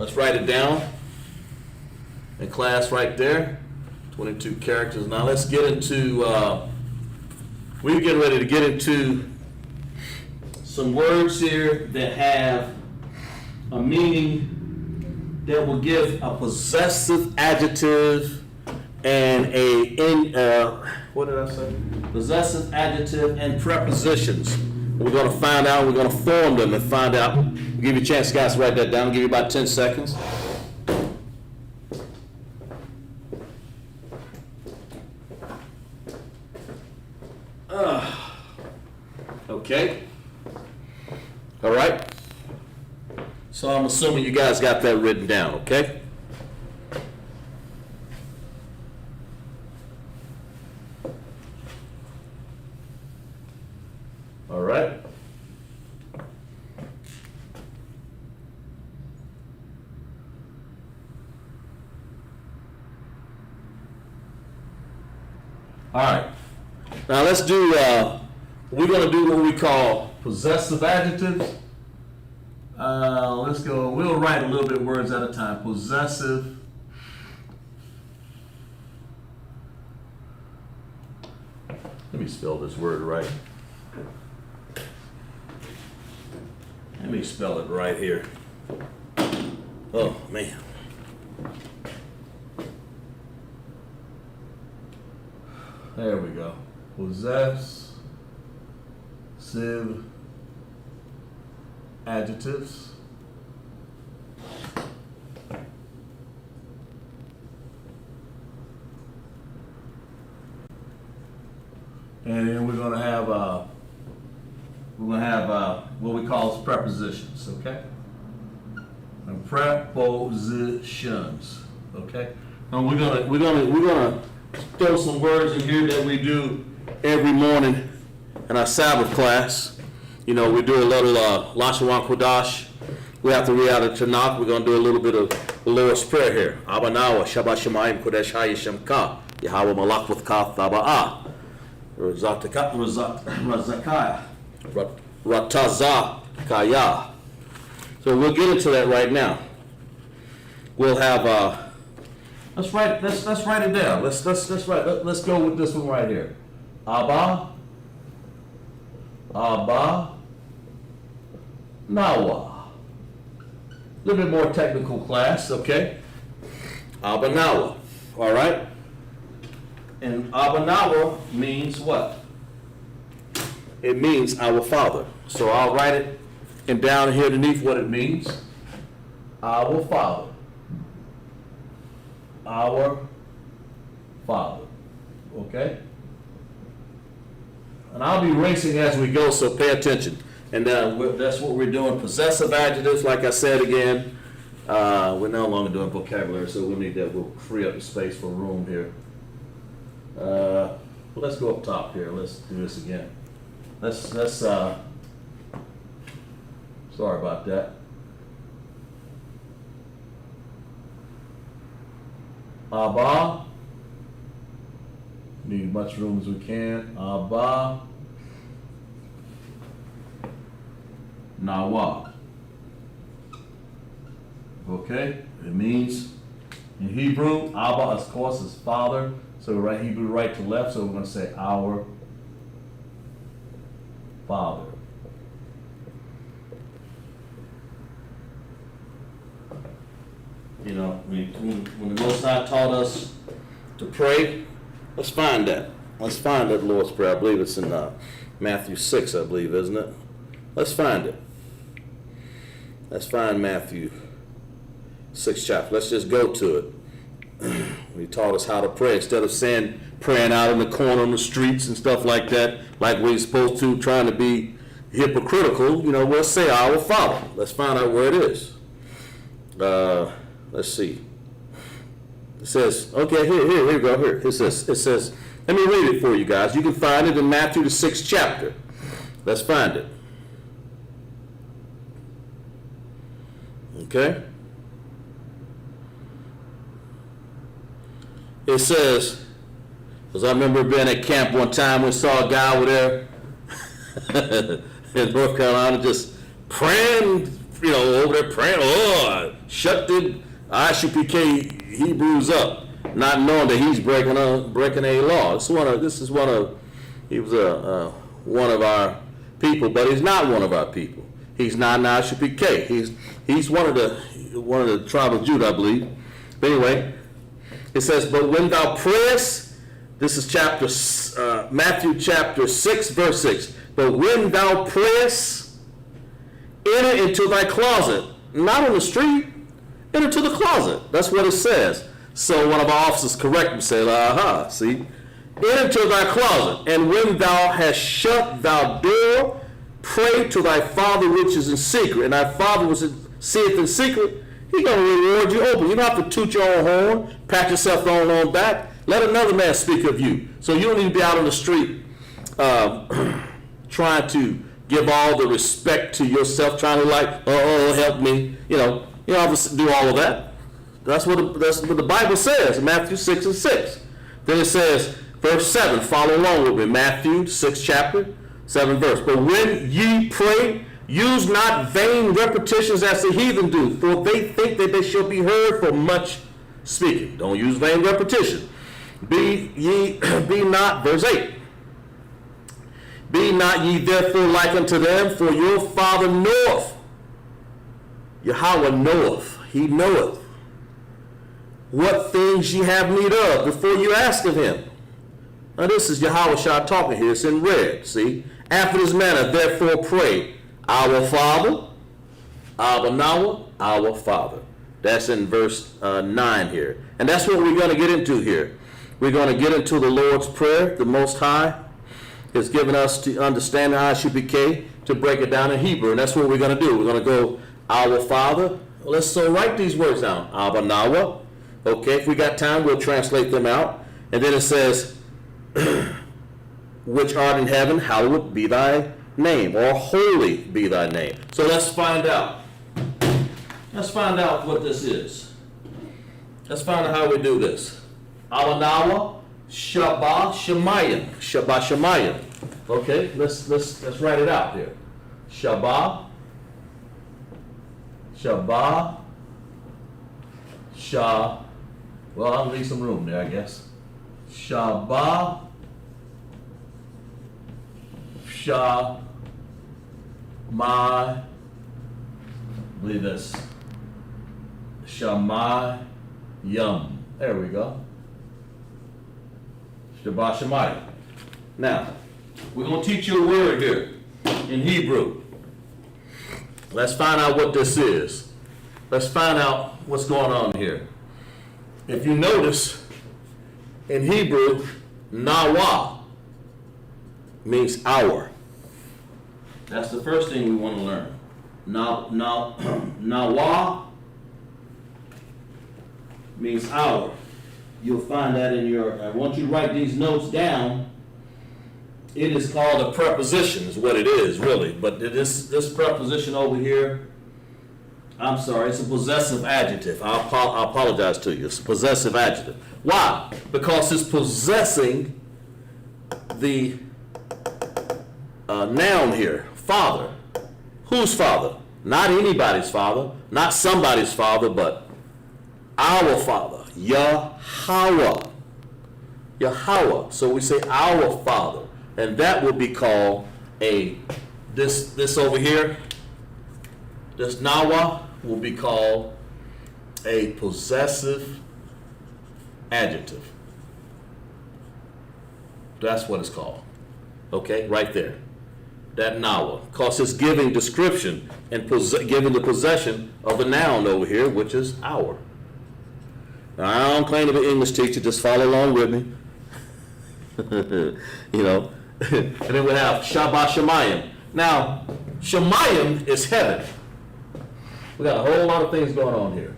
Let's write it down in class right there. 22 characters. Now let's get into, we're getting ready to get into some words here that have a meaning that will give a possessive adjective and what did I say? Possessive adjective and prepositions. We're going to find out, we're going to form them and find out. We'll give you a chance, guys, to write that down. I'll give you about 10 seconds. Okay. All right. So I'm assuming you guys got that written down, okay? All right. All right. Now let's do, we're going to do what we call possessive adjectives. Let's go, we'll write a little bit words at a time. Possessive. Let me spell this word right. Let me spell it right here. Oh, man. There we go. Possessive adjectives. And then we're going to have what we call prepositions, okay? And prepositions, okay? And we're gonna throw some words in here that we do every morning in our Sabbath class. You know, we do a little Lashawan Qadash. We have to read out of Tanakh. We're going to do a little bit of the Lord's Prayer here. Abanawa, Shabbat Shemayim, Qadash HaYishamka, Yahweh Malach V'Kaf Thaba'ah, Razakaya, Ratazakaya. So we'll get into that right now. We'll have, let's write it down. Let's go with this one right here. Abba, Nawa. A little bit more technical class, okay? Abba Nawa, all right? And Abba Nawa means what? It means our Father. So I'll write it and down here underneath what it means. Our Father. Our Father, okay? And I'll be racing as we go, so pay attention. And that's what we're doing. Possessive adjectives, like I said again. We're no longer doing vocabulary, so we'll need that. We'll free up the space for room here. Let's go up top here. Let's do this again. Sorry about that. Abba. Need as much room as we can. Abba. Nawa. Okay? It means, in Hebrew, Abba, of course, is father. So we write Hebrew right to left, so we're going to say our Father. You know, when the Most High taught us to pray, let's find that. Let's find that Lord's Prayer. I believe it's in Matthew 6, I believe, isn't it? Let's find it. Let's find Matthew 6 chapter. Let's just go to it. He taught us how to pray instead of praying out in the corner on the streets and stuff like that, like we're supposed to, trying to be hypocritical. You know, we'll say our Father. Let's find out where it is. Let's see. It says, okay, here we go. Here it says. Let me read it for you guys. You can find it in Matthew the 6th chapter. Let's find it. Okay. It says, because I remember being at camp one time, we saw a guy over there in North Carolina just praying, over there praying, shut the ISUPK Hebrews up, not knowing that he's breaking a law. He was one of our people, but he's not one of our people. He's not an ISUPK. He's one of the tribe of Judah, I believe. But anyway, it says, but when thou prayest, this is Matthew chapter 6, verse 6. But when thou prayest, enter into thy closet, not on the street, enter into the closet. That's what it says. So one of our officers correct me, said, see, enter into thy closet, and when thou hast shut thy door, pray to thy Father which is in secret, and thy Father which seeth in secret, He's going to reward you open. You don't have to toot your own horn, pat yourself on back. Let another man speak of you. So you don't need to be out on the street trying to give all the respect to yourself, trying to help me. You don't have to do all of that. That's what the Bible says in Matthew 6 and 6. Then it says, verse 7, follow along with me. Matthew 6 chapter, 7 verse. But when ye pray, use not vain repetitions as the heathen do, for they think that they shall be heard for much speaking. Don't use vain repetition. Be not, verse 8. Be not ye therefore like unto them, for your Father knoweth. Yahweh knoweth, He knoweth what things ye have need of before you ask of Him. Now this is Yahweh Shah talking here. It's in red, see? After this manner, therefore pray, our Father, Abba Nawa, our Father. That's in verse 9 here. And that's what we're going to get into here. We're going to get into the Lord's Prayer. The Most High has given us to understand the ISUPK, to break it down in Hebrew. And that's what we're going to do. We're going to go, our Father. Let's write these words down. Abba Nawa. Okay, if we got time, we'll translate them out. And then it says, which art in heaven, hallowed be thy name, or holy be thy name. So let's find out. Let's find out what this is. Let's find out how we do this. Awanawa, Shabbat Shemayim. Shabbat Shemayim. Okay, let's write it out here. Shabbat. Well, I'll leave some room there, I guess. Shabbat. I believe that's Shamayim. There we go. Shabbat Shemayim. Now, we're going to teach you a word here in Hebrew. Let's find out what this is. Let's find out what's going on here. If you notice, in Hebrew, Nawa means hour. That's the first thing we want to learn. Nawa means hour. You'll find that in your, I want you to write these notes down. It is called a preposition, is what it is, really. But this preposition over here, I'm sorry, it's a possessive adjective. I apologize to you. It's a possessive adjective. Why? Because it's possessing the noun here, father. Whose father? Not anybody's father, not somebody's father, but our Father, Yahweh. Yahweh. So we say our Father, and that will be called this over here, this Nawa will be called a possessive adjective. That's what it's called. Okay, right there. That Nawa. Because it's giving description and giving the possession of a noun over here, which is our. Now, I don't claim to be an English teacher, just follow along with me. And then we have Shabbat Shemayim. Now, Shemayim is heaven. We got a whole lot of things going on here.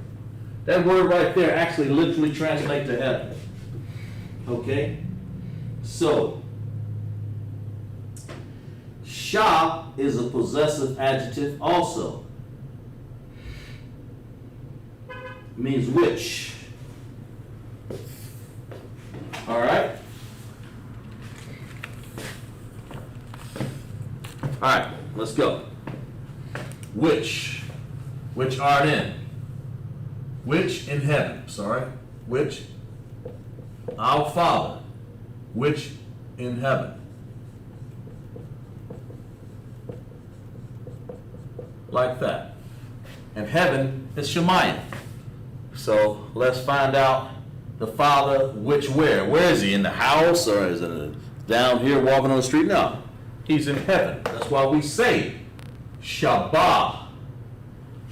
That word right there actually literally translates to heaven. Okay? So, Shah is a possessive adjective also. Means which. All right? All right, let's go. Which art in. which in heaven, which, our Father, which in heaven. Like that. And heaven is Shemayim. So let's find out the Father, which where? Where is he? In the house, or is it down here walking on the street? No. He's in heaven. That's why we say Shabbat,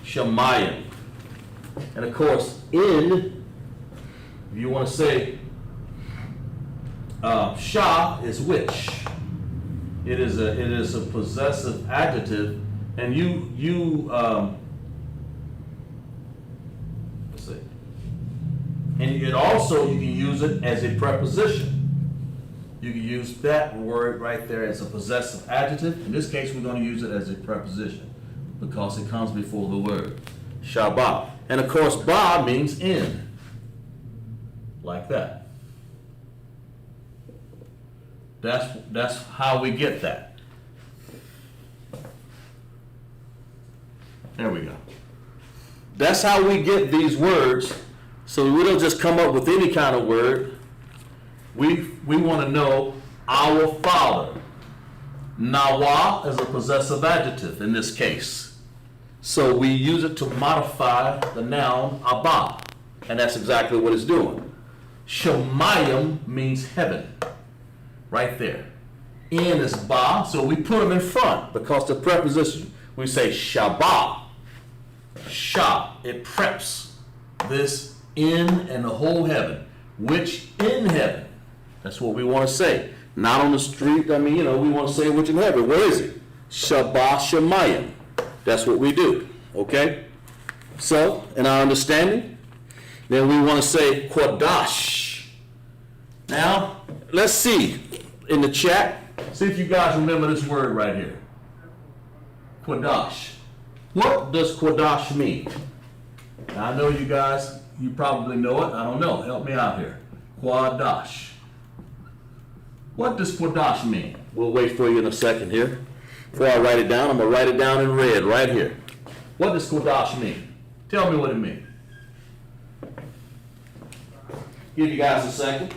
Shemayim. And of course, in, if you want to say Shah is which. It is a possessive adjective, and let's see. And it also, you can use it as a preposition. You can use that word right there as a possessive adjective. In this case, we're going to use it as a preposition because it comes before the word Shabbat. And of course, ba means in, like that. That's how we get that. There we go. That's how we get these words. So we don't just come up with any kind of word. We want to know our Father. Nawa is a possessive adjective in this case. So we use it to modify the noun Abba. And that's exactly what it's doing. Shemayim means heaven. Right there. In is ba, so we put them in front because the preposition, we say Shabbat. Shah, it preps this in and the whole heaven. Which in heaven. That's what we want to say. Not on the street, we want to say which in heaven. Where is it? Shabbat Shemayim. That's what we do. Okay? So, in our understanding, then we want to say Qadash. Now, let's see in the chat. See if you guys remember this word right here. Qadash. What does Qadash mean? Now, I know you guys, you probably know it. I don't know. Help me out here. Qadash. What does Qadash mean? We'll wait for you in a second here. Before I write it down, I'm going to write it down in red right here. What does Qadash mean? Tell me what it means. Give you guys a second.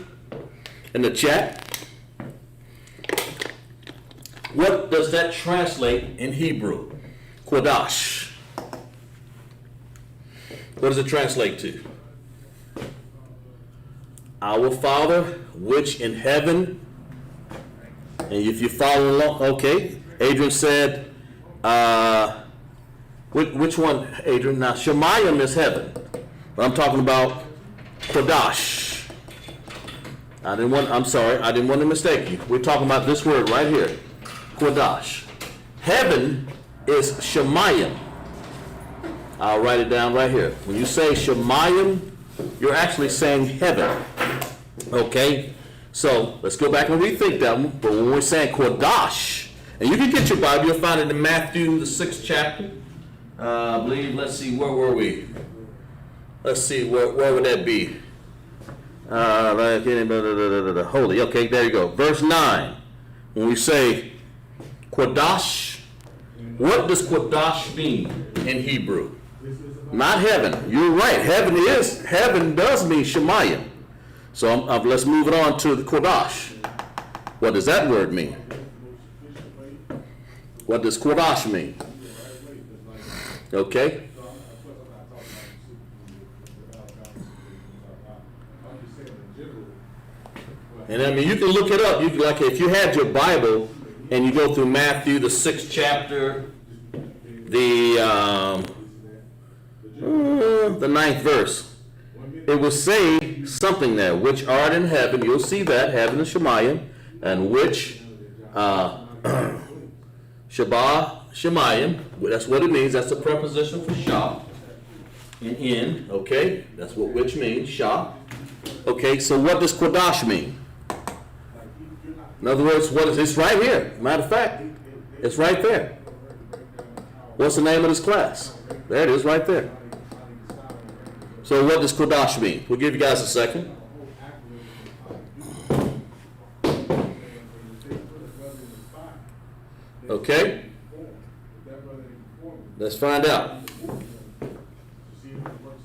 In the chat. What does that translate in Hebrew? Qadash. What does it translate to? Our Father, which in heaven. And if you follow along, okay. Adrian said, which one, Adrian? Now, Shemayim is heaven. But I'm talking about Qadash. I didn't want to mistake you. We're talking about this word right here. Qadash. Heaven is Shemayim. I'll write it down right here. When you say Shemayim, you're actually saying heaven. Okay? So let's go back and rethink that one. But when we're saying Qadash, and you can get your Bible, you'll find it in Matthew, the 6th chapter. I believe, let's see, where were we? Let's see, where would that be? Holy, okay, there you go. Verse 9. When we say Qadash, what does Qadash mean in Hebrew? Not heaven. You're right. Heaven does mean Shemayim. So let's move it on to the Qadash. What does that word mean? What does Qadash mean? Okay. And you can look it up. You can, like, if you had your Bible and you go through Matthew, the 6th chapter, the 9th verse, it will say something there. Which art in heaven, you'll see that, heaven is Shemayim, and which Shabbat Shemayim, that's what it means. That's the preposition for Shah. And in, okay, that's what which means, Shah. Okay, so what does Qadash mean? In other words, it's right here. Matter of fact, it's right there. What's the name of this class? There it is, right there. So what does Qadash mean? We'll give you guys a second. Okay. Let's find out.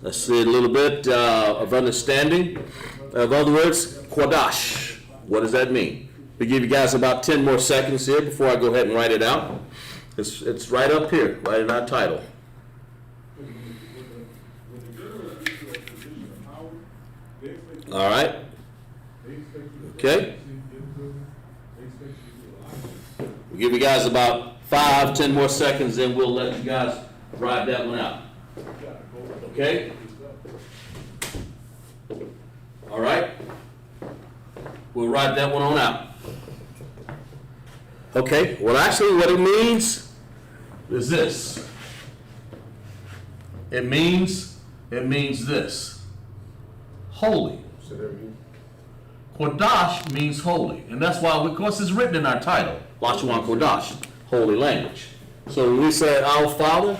Let's see a little bit of understanding. In other words, Qadash. What does that mean? We give you guys about 10 more seconds here before I go ahead and write it out. It's right up here, right in our title. All right. Okay. We'll give you guys about 5-10 more seconds, then we'll let you guys ride that one out. Okay? All right? We'll ride that one on out. Okay, well actually what it means is this. It means this. Holy. Qadash means holy. And that's why, of course, it's written in our title. Lashawan Qadash, holy language. So when we say our Father,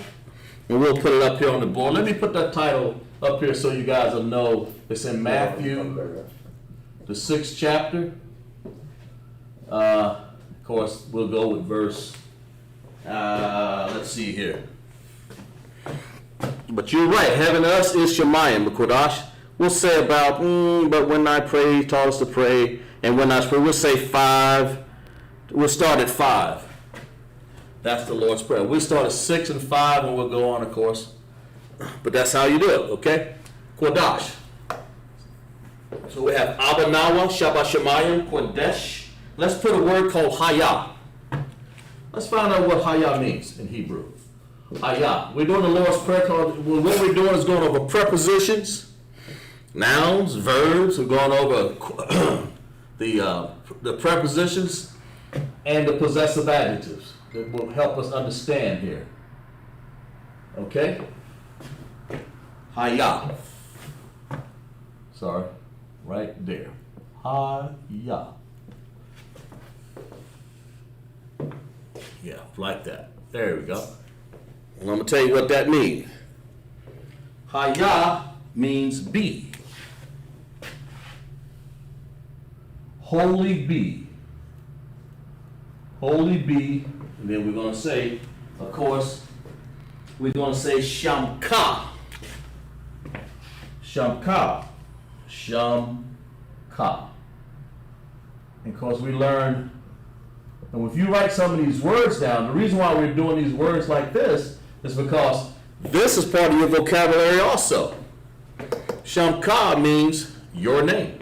and we'll put it up here on the board. Let me put that title up here so you guys will know. It's in Matthew, the 6th chapter. Of course, we'll go with verse, let's see here. But you're right, heaven to us is Shemayim, the Qadash. We'll say about, but when I pray, he taught us to pray. And when I pray, we'll say 5. We'll start at 5. That's the Lord's Prayer. We'll start at 6 and 5, and we'll go on, of course. But that's how you do it, okay? Qadash. So we have Abba Nawa, Shabbat Shemayim, Qadash. Let's put a word called Hayah. Let's find out what Hayah means in Hebrew. Hayah. We're doing the Lord's Prayer. What we're doing is going over prepositions, nouns, verbs. We're going over the prepositions and the possessive adjectives that will help us understand here. Okay? Hayah. Sorry. Right there. Hayah. Yeah, like that. There we go. And I'm going to tell you what that means. Hayah means be. Holy be. Holy be. And then we're going to say, of course, we're going to say Shamka. Shamka. Shamka. And of course we learned, and if you write some of these words down, the reason why we're doing these words like this is because this is part of your vocabulary also. Shamka means your name.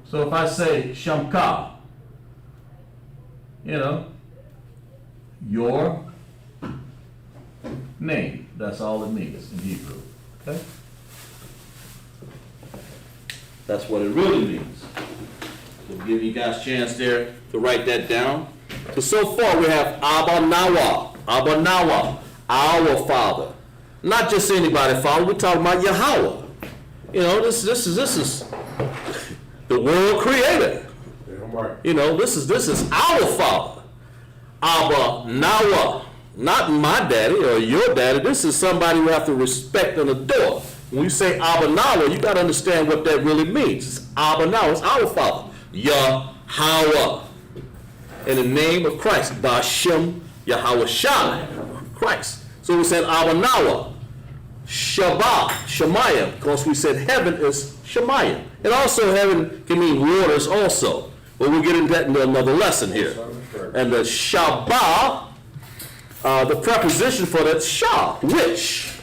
So if I say Shamka, your name. That's all it means in Hebrew. Okay? That's what it really means. We'll give you guys a chance there to write that down. So far we have Abba Nawa. Abba Nawa, our Father. Not just anybody Father, we're talking about Yahweh. This is the world creator. This is our Father. Abba Nawa. Not my daddy or your daddy. This is somebody we have to respect and adore. When you say Abba Nawa, you got to understand what that really means. It's Abba Nawa, it's our Father. Yahweh. In the name of Christ. Bashem Yahweh Shai. Christ. So we said Abba Nawa. Shabbat, Shemayim. Of course we said heaven is Shemayim. And also heaven can mean waters also. But we'll get into that in another lesson here. And the Shabbat, the preposition for that, Shah, which.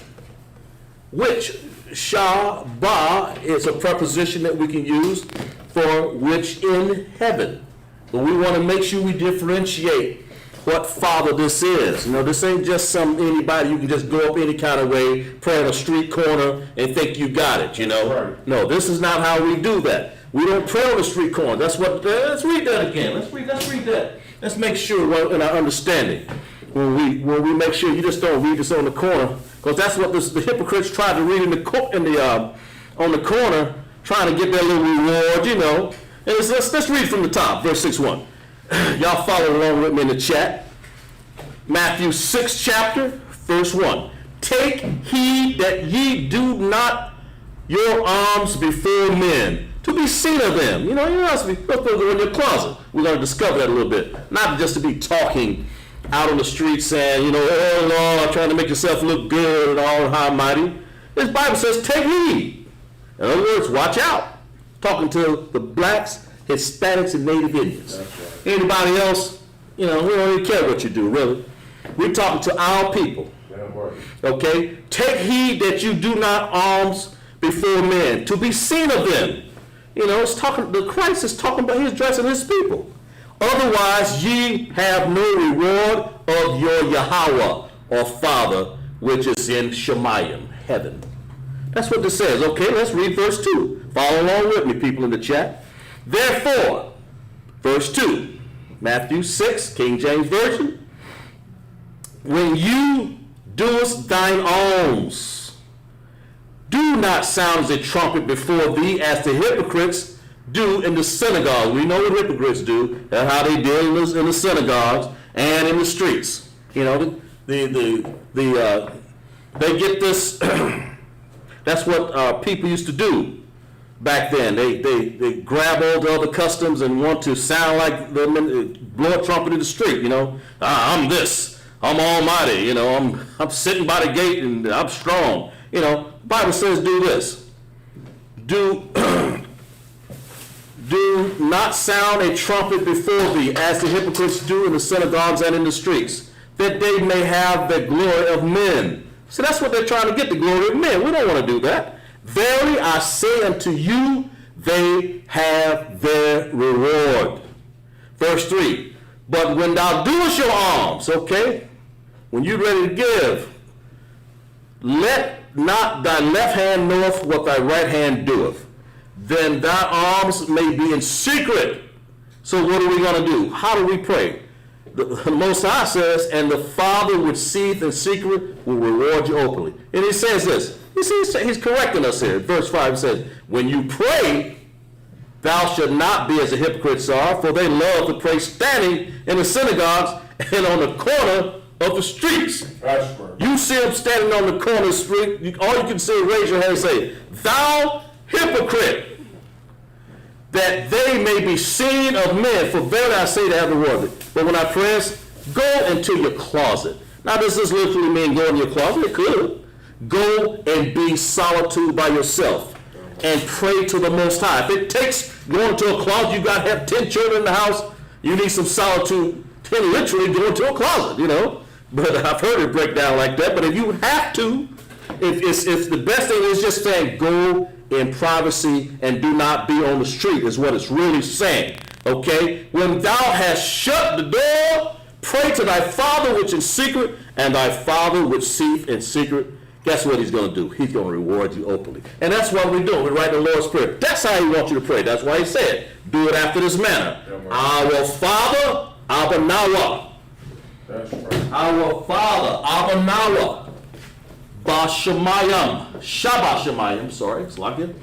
Shabbat is a preposition that we can use for which in heaven. But we want to make sure we differentiate what Father this is. This ain't just anybody you can just go up any kind of way, pray on a street corner, and think you got it, Right. No, this is not how we do that. We don't pray on the street corner. That's what, let's read that again. Let's read that. Let's make sure in our understanding. When we make sure you just don't read this on the corner, because that's what the hypocrites try to read on the corner, trying to get their little reward, And let's read from the top, verse 6:1. Y'all follow along with me in the chat. Matthew 6th chapter, verse 1. Take heed that ye do not your alms before men, to be seen of them. You're not supposed to go in your closet. We're going to discover that a little bit. Not just to be talking out on the street saying, oh Lord, trying to make yourself look good and all high and mighty. This Bible says, take heed. In other words, watch out. Talking to the blacks, Hispanics, and Native Indians. That's right. Anybody else, we don't even care what you do, really. We're talking to our people. Okay? Take heed that you do not alms before men, to be seen of them. It's talking, the Christ is talking about, he's addressing his people. Otherwise, ye have no reward of your Yahweh or Father, which is in Shemayim, heaven. That's what this says. Okay, let's read verse 2. Follow along with me, people in the chat. Therefore, verse 2, Matthew 6, King James Version. When you doest thine alms, do not sound as a trumpet before thee, as the hypocrites do in the synagogue. We know what hypocrites do, and how they deal in the synagogues and in the streets. They get this. That's what people used to do back then. They grab all the other customs and want to sound like them, blow a trumpet in the street. I'm this. I'm almighty. I'm sitting by the gate and I'm strong. The Bible says do this. Do not sound a trumpet before thee, as the hypocrites do in the synagogues and in the streets, that they may have the glory of men. So that's what they're trying to get, the glory of men. We don't want to do that. Verily I say unto you, they have their reward. Verse 3, but when thou doest your alms, okay, when you're ready to give, let not thy left hand knoweth what thy right hand doeth. Then thy alms may be in secret. So what are we going to do? How do we pray? The Most High says, and the Father which seeth in secret will reward you openly. And he says this. He's correcting us here. Verse 5 says, when you pray, thou shalt not be as the hypocrites are, for they love to pray standing in the synagogues and on the corner of the streets. That's right. You see them standing on the corner of the street, all you can say, raise your hand and say, thou hypocrite, that they may be seen of men, for verily I say to every word. But when I press, go into your closet. Now does this literally mean go in your closet? It could. Go and be solitude by yourself and pray to the Most High. If it takes going to a closet, you got to have 10 children in the house, you need some solitude, then literally go into a closet, But I've heard it break down like that. But if you have to, if the best thing is just saying go in privacy and do not be on the street is what it's really saying. Okay? When thou hast shut the door, pray to thy Father which in secret, and thy Father which seeth in secret. Guess what he's going to do? He's going to reward you openly. And that's what we're doing. We're writing the Lord's Prayer. That's how he wants you to pray. That's why he said, do it after this manner. Our Father, Abba Nawa. That's right. Our Father, Abba Nawa. Bashamayim, Shabashamayim, sorry, it's like it.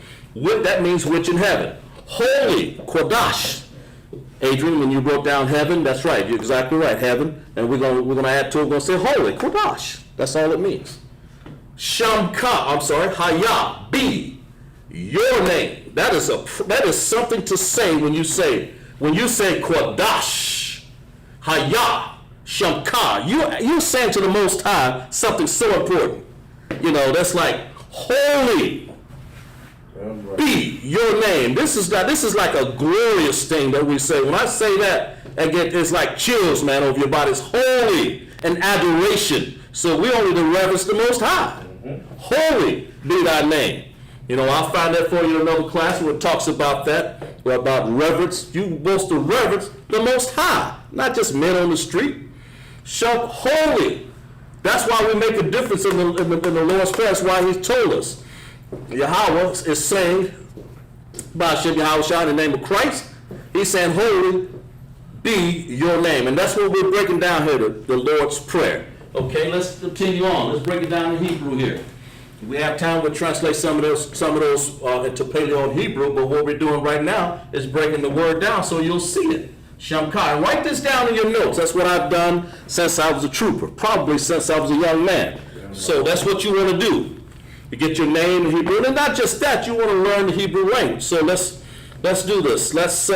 That means which in heaven. Holy, Qadash. Adrian, when you broke down heaven, that's right, you're exactly right, heaven. And we're gonna add to it, we're gonna say holy, Qadash. That's all it means. Shamka, Haya, be your name. That is something to say when you say Qadash, Haya, Shamka. You're saying to the Most High something so important. That's like holy be your name. This is like a glorious thing that we say. When I say that, again, it's like chills, man, over your body. It's holy and adoration. So we only to reverence the Most High. Holy be thy name. I'll find that for you in another class where it talks about that, about reverence. You supposed to reverence the Most High, not just men on the street. So holy. That's why we make a difference in the Lord's Prayer. That's why he told us. Yahweh is saying, Ba'ashem Yahweh in the name of Christ, he's saying, holy be your name. And that's what we're breaking down here, the Lord's Prayer. Okay, let's continue on. Let's break it down in Hebrew here. If we have time, we'll translate some of those into Paleo and Hebrew, but what we're doing right now is breaking the word down so you'll see it. Shamkai. Write this down in your notes. That's what I've done since I was a trooper, probably since I was a young man. So that's what you want to do. You get your name in Hebrew, and not just that, you want to learn the Hebrew language. So let's do this. Let's say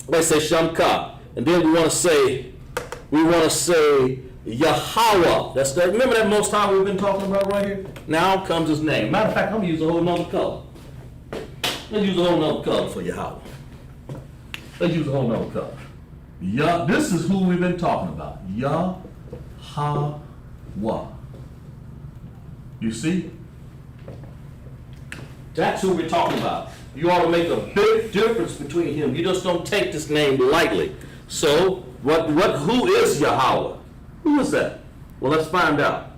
Shamka, and then we want to say Yahweh. That's that. Remember that Most High we've been talking about right here? Now comes his name. Matter of fact, I'm gonna use a whole nother color. Let's use a whole nother color for Yahweh. Let's use a whole nother color. This is who we've been talking about. Yahweh. You see? That's who we're talking about. You ought to make a big difference between him. You just don't take this name lightly. So, who is Yahweh? Who is that? Well, let's find out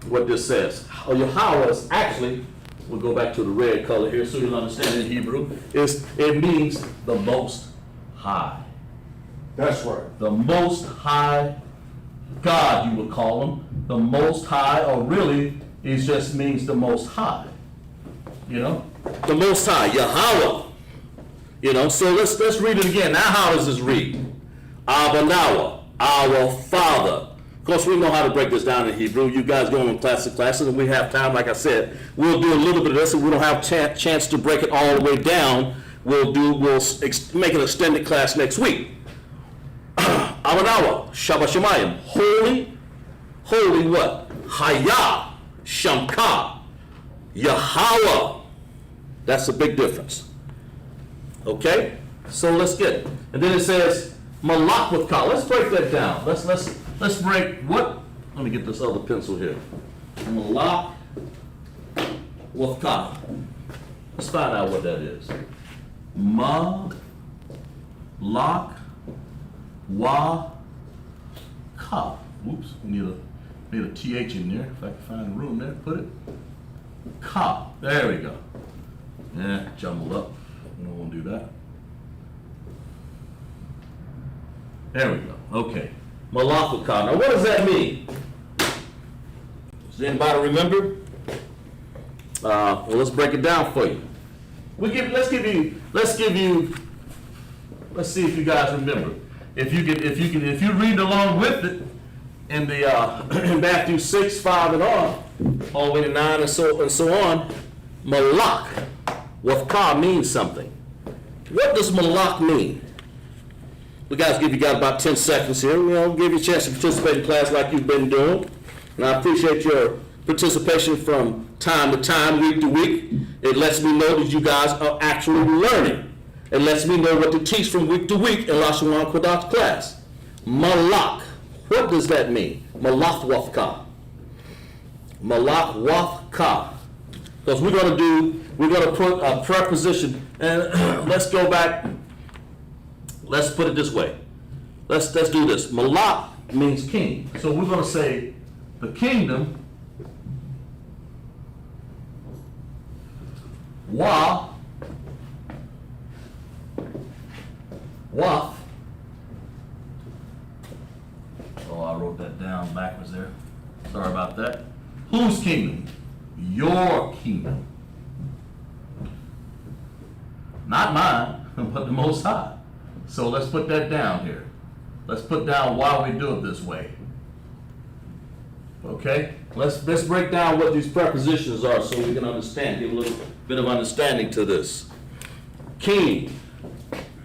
what this says. Yahweh is actually, we'll go back to the red color here so you'll understand in Hebrew, it means the Most High. That's right. The Most High God, you would call him. The Most High, or really, it just means the Most High. You know? The Most High, Yahweh. You know, so let's read it again. Now how does this read? Abanawa, our Father. Of course, we know how to break this down in Hebrew. You guys go in classic classes, and we have time, like I said. We'll do a little bit of this, and we don't have chance to break it all the way down. We'll make an extended class next week. Abanawa, Shabbat Shemayim, holy what? Hayah, Shamka, Yahweh. That's a big difference. Okay? So let's get it. And then it says Malak with Ka. Let's break that down. Let's break what? Let me get this other pencil here. Malak with Ka. Let's find out what that is. Malak wa Ka. Oops, we need a TH in there. If I can find room there, put it. Ka. There we go. Yeah, jumbled up. We don't want to do that. There we go. Okay. Malachika. Now, what does that mean? Does anybody remember? Well, let's break it down for you. Let's see if you guys remember. If you read along with it in the in Matthew 6, 5, and on, all the way to 9 and so on, Malak with Ka means something. What does Malak mean? We guys give you guys about 10 seconds here. We'll give you a chance to participate in class like you've been doing. And I appreciate your participation from time to time, week to week. It lets me know that you guys are actually learning. It lets me know what to teach from week to week in Lashawan Qadash class. Malak. What does that mean? Malak wafka. Malak wafka. Because we're going to put a preposition, and let's go back. Let's put it this way. Let's do this. Malak means king. So we're going to say the kingdom waf oh, I wrote that down backwards there. Sorry about that. Whose kingdom? Your kingdom. Not mine, but the Most High. So let's put that down here. Let's put down why we do it this way. Okay? Let's break down what these prepositions are so we can understand, give a little bit of understanding to this. King.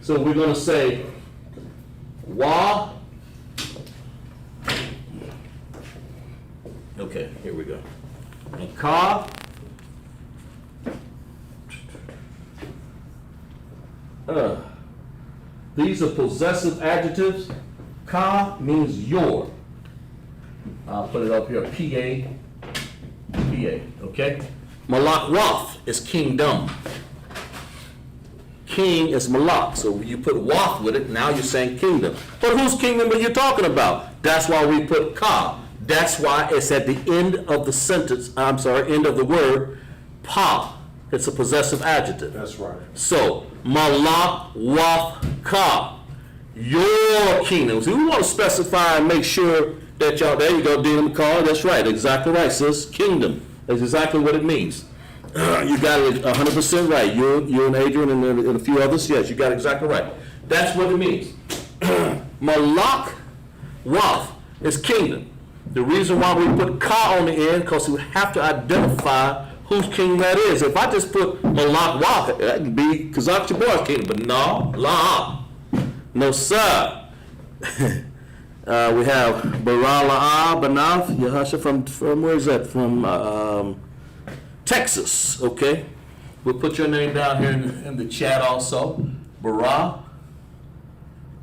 So we're going to say wa. Okay, here we go. And ka. These are possessive adjectives. Ka means your. I'll put it up here. P-A. Okay? Malak waf is kingdom. King is malak. So you put waf with it, now you're saying kingdom. But whose kingdom are you talking about? That's why we put ka. That's why it's at the end of the sentence, end of the word, pa. It's a possessive adjective. That's right. So, malak waf ka. Your kingdom. So we want to specify and make sure that y'all, there you go, Dina McCall, that's right, exactly right, sis. Kingdom. That's exactly what it means. You got it 100% right. You and Adrian and a few others, yes, you got it exactly right. That's what it means. Malak waf is kingdom. The reason why we put ka on the end, because we have to identify whose kingdom that is. If I just put Malak waf, that could be Kazakh Chabor's kingdom, but no, la. No, sir. We have Barala Banath Yahasha from where is that? From Texas, okay? We'll put your name down here in the chat also. Bara,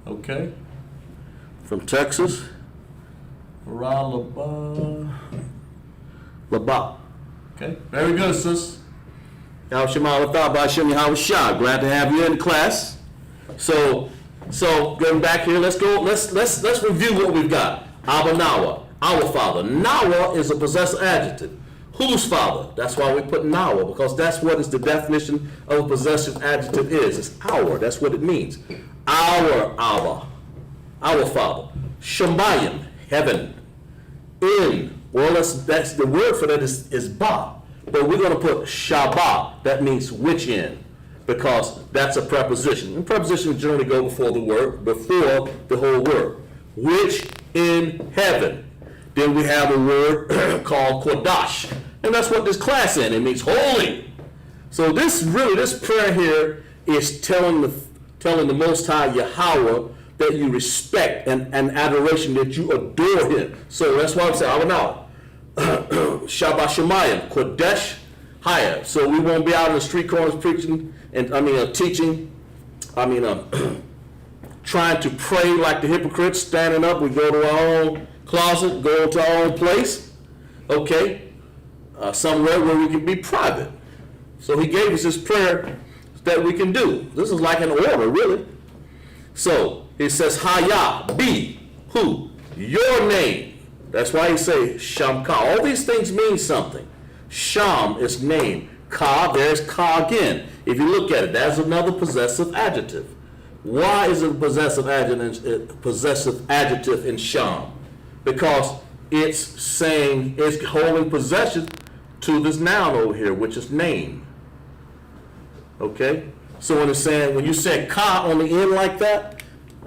okay? From Texas. Bara Laba. Okay, very good, sis. Glad to have you in class. So going back here, let's review what we've got. Abba Nawa, our father. Nawa is a possessive adjective. Whose father? That's why we put Nawa, because that's what is the definition of a possessive adjective is. It's our, that's what it means. Our Abba, our father. Shemayim, heaven. In, well, that's the word for that is ba. But we're going to put Shabbat, that means which in, because that's a preposition. And prepositions generally go before the word, before the whole word. Which in heaven. Then we have a word called Qadash. And that's what this class in. It means holy. So this prayer here is telling the Most High Yahweh that you respect and adoration, that you adore him. So that's why I'm saying, I will now. Shabbat Shemayim, Qadash Haya. So we won't be out in the street corners preaching and teaching. Trying to pray like the hypocrites, standing up. We go to our own closet, go to our own place, okay? Somewhere where we can be private. So he gave us this prayer that we can do. This is like an order, really. So he says, Haya, be, who? Your name. That's why he say Shamka. All these things mean something. Sham is name. Ka, there's Ka again. If you look at it, that's another possessive adjective. Why is it a possessive adjective in Sham? Because it's holding possession to this noun over here, which is name. Okay? So when you say Ka on the end like that,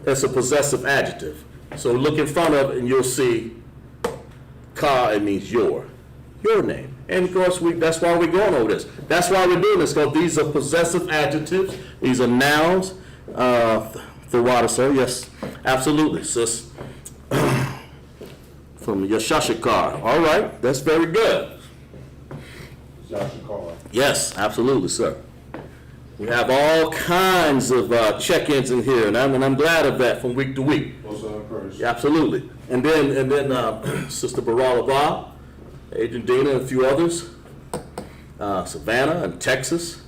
it's a possessive adjective. So look in front of it and you'll see Ka, it means your name. And of course, that's why we're going over this. That's why we're doing this, because these are possessive adjectives. These are nouns. The water, sir. Yes, absolutely, sis. From Yashashakar. All right, that's very good. Yashakar. Yes, absolutely, sir. We have all kinds of check-ins in here, and I'm glad of that from week to week. Yeah, absolutely. And then Sister Baralava, Agent Dina, and a few others, Savannah and Texas.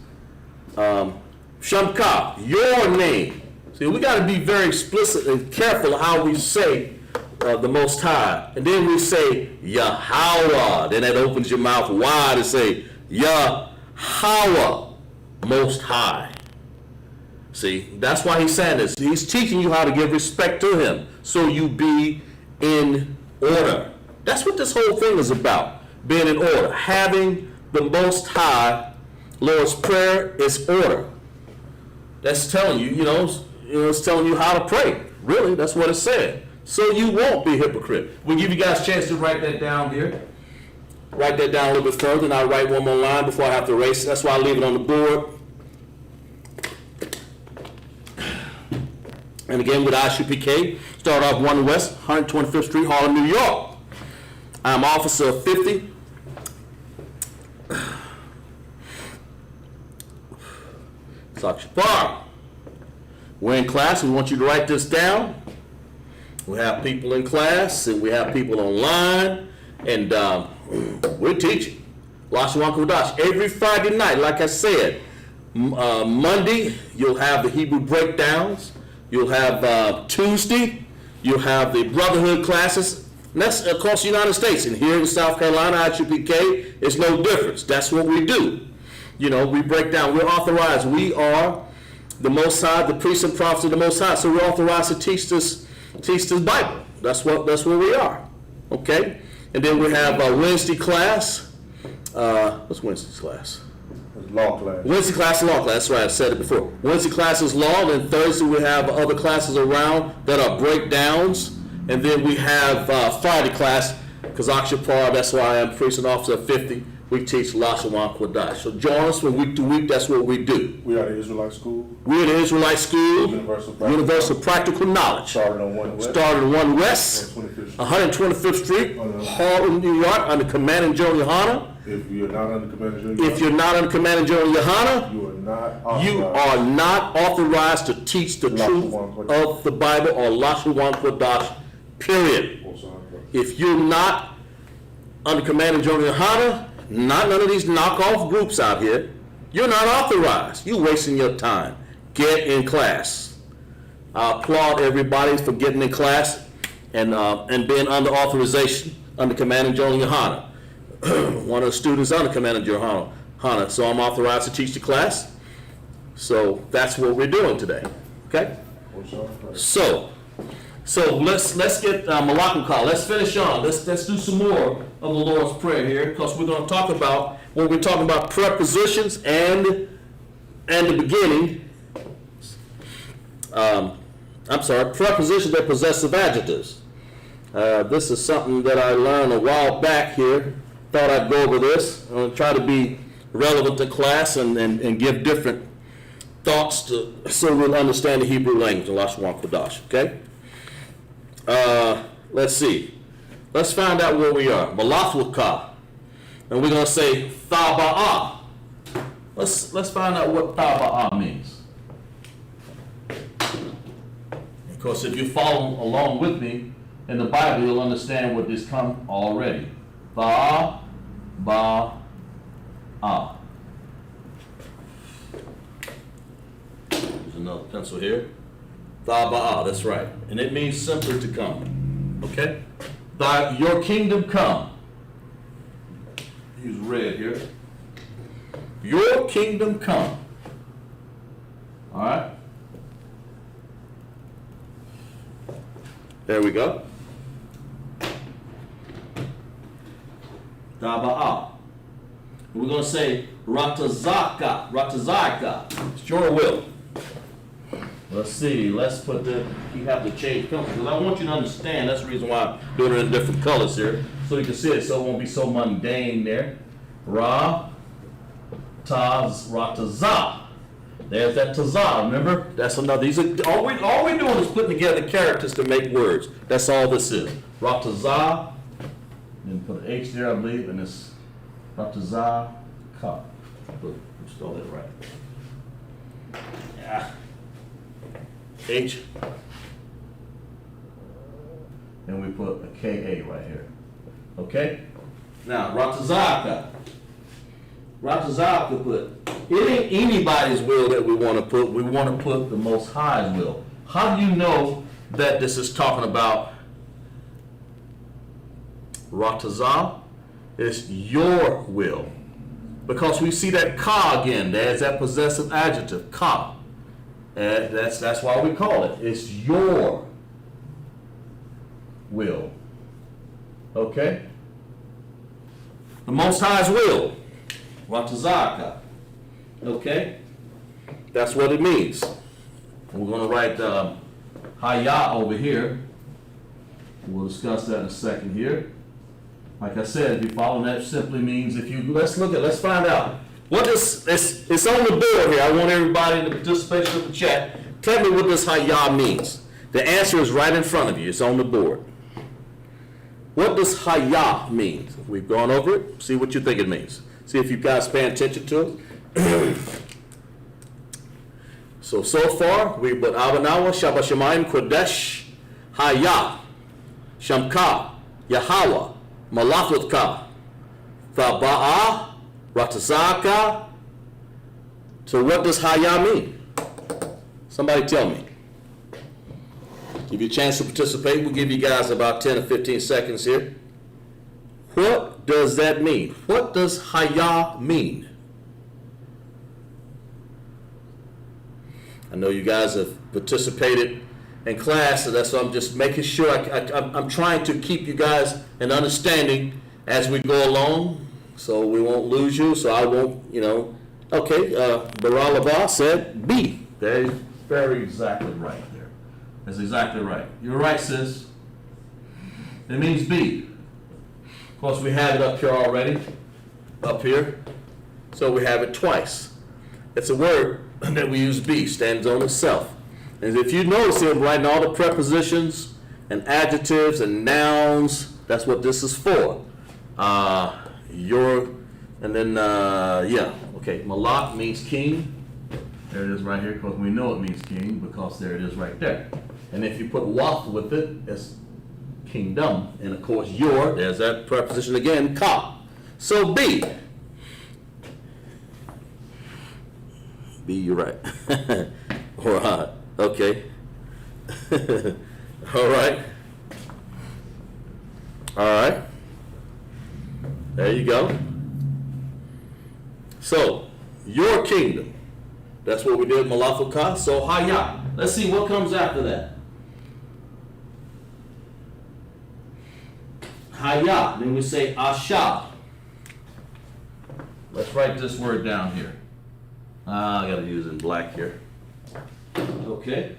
Shamka, your name. See, we got to be very explicit and careful how we say the Most High. And then we say Yahweh. Then that opens your mouth wide to say Yahweh, Most High. See, that's why he's saying this. He's teaching you how to give respect to him, so you be in order. That's what this whole thing is about, being in order. Having the Most High, Lord's Prayer is order. That's telling you, it's telling you how to pray. Really, that's what it said. So you won't be a hypocrite. We'll give you guys a chance to write that down here. Write that down a little bit further, and I'll write one more line before I have to erase it. That's why I leave it on the board. And again, with Isupk, start off 1 West, 125th Street, Harlem, New York. I'm Officer 50. Sakshapar. We're in class. We want you to write this down. We have people in class, and we have people online, and we're teaching Lashawan Qadash every Friday night. Like I said, Monday you'll have the Hebrew breakdowns. You'll have Tuesday, you'll have the brotherhood classes. And that's across the United States. And here in South Carolina, Isupk, it's no difference. That's what we do. We break down. We're authorized. We are the Most High, the priests and prophets of the Most High. So we're authorized to teach this Bible. That's what we are. Okay? And then we have Wednesday class. What's Wednesday's class? Law class. Wednesday class is law class. That's right. I said it before. Wednesday class is law. And Thursday we have other classes around that are breakdowns. And then we have Friday class, Kazakh Shapar. That's why I am priest and officer of 50. we teach Lashawan Qadash. So join us from week to week. That's what we do. We are the Israelite school. We're the Israelite School, Universal Practical Knowledge. Started on 1 West. Started on 1 West, 125th Street, Harlem, New York, under Command and General Yohana. If you're not under command of General, If you're not under Command and General Yohana, you are not authorized to teach the truth of the Bible or Lashawan Qadash, period. If you're not under Command and General Yohana, not none of these knockoff groups out here, you're not authorized. You're wasting your time. Get in class. I applaud everybody for getting in class and being under authorization under Command and General Yohana. One of the students under Command and General Yohana, so I'm authorized to teach the class. So that's what we're doing today. Okay? So let's get Malakukah. Let's finish on. Let's do some more of the Lord's Prayer here, because we're going to talk about, when we're talking about prepositions and the beginning. Prepositions are possessive adjectives. This is something that I learned a while back here. Thought I'd go over this. I'm going to try to be relevant to class and give different thoughts so we'll understand the Hebrew language, the Lashawan Qadash. Okay? Let's see. Let's find out where we are. Malakukah. And we're going to say Thaba'ah. Let's find out what Thaba'ah means. Of course, if you follow along with me in the Bible, you'll understand what this comes already. Thaba'ah. There's another pencil here. Thaba'ah, that's right. And it means simply to come. Okay? Your kingdom come. Use red here. Your kingdom come. All right? There we go. Thaba'ah. We're going to say Ratazaka. It's your will. Let's see. Let's put you have to change colors, because I want you to understand. That's the reason why I'm doing it in different colors here, so you can see it, so it won't be so mundane there. Ratazah. There's that tazah. Remember? That's another. These are all we're doing is putting together characters to make words. That's all this is. Ratazah. Then put an H there, I believe, and it's Ratazah ka. Spell that right. Yeah. H. And we put a K-A right here. Okay? Now, Ratazaka. Ratazaka put, it ain't anybody's will that we want to put. We want to put the Most High's will. How do you know that this is talking about Ratazah? It's your will. Because we see that ka again. There's that possessive adjective, ka. And that's why we call it. It's your will. Okay? The Most High's will. Ratazaka. Okay? That's what it means. We're going to write Hayah over here. We'll discuss that in a second here. Like I said, if you follow that, simply means let's find out. What is, it's on the board here. I want everybody in the participation of the chat. Tell me what this Hayah means. The answer is right in front of you. It's on the board. What does Hayah mean? We've gone over it. See what you think it means. See if you guys paying attention to it. So far, we put Abanawa, Shabashamayim, Qadash, Hayah, Shamka, Yahweh, Malakukah, Thaba'ah, Ratazaka. So what does Hayah mean? Somebody tell me. Give you a chance to participate. We'll give you guys about 10 or 15 seconds here. What does that mean? What does Hayah mean? I know you guys have participated in class, so that's why I'm just making sure I'm trying to keep you guys in understanding as we go along, so we won't lose you, so I won't, Okay, Baralabah said B. That's very exactly right there. That's exactly right. You're right, sis. It means B. Of course, we have it up here already. up here. So we have it twice. It's a word that we use be, stands on itself. And if you notice here, I'm writing all the prepositions and adjectives and nouns. That's what this is for. Okay, Malak means king. There it is right here, because we know it means king, because there it is right there. And if you put waf with it, it's kingdom. And of course, there's that preposition again, ka. So be. Be, you're right. All right, okay. All right. All right. There you go. So, your kingdom. That's what we did, Malafukah. So, Haya. Let's see what comes after that. Haya. Then we say Asha. Let's write this word down here. I got to use it in black here. Okay.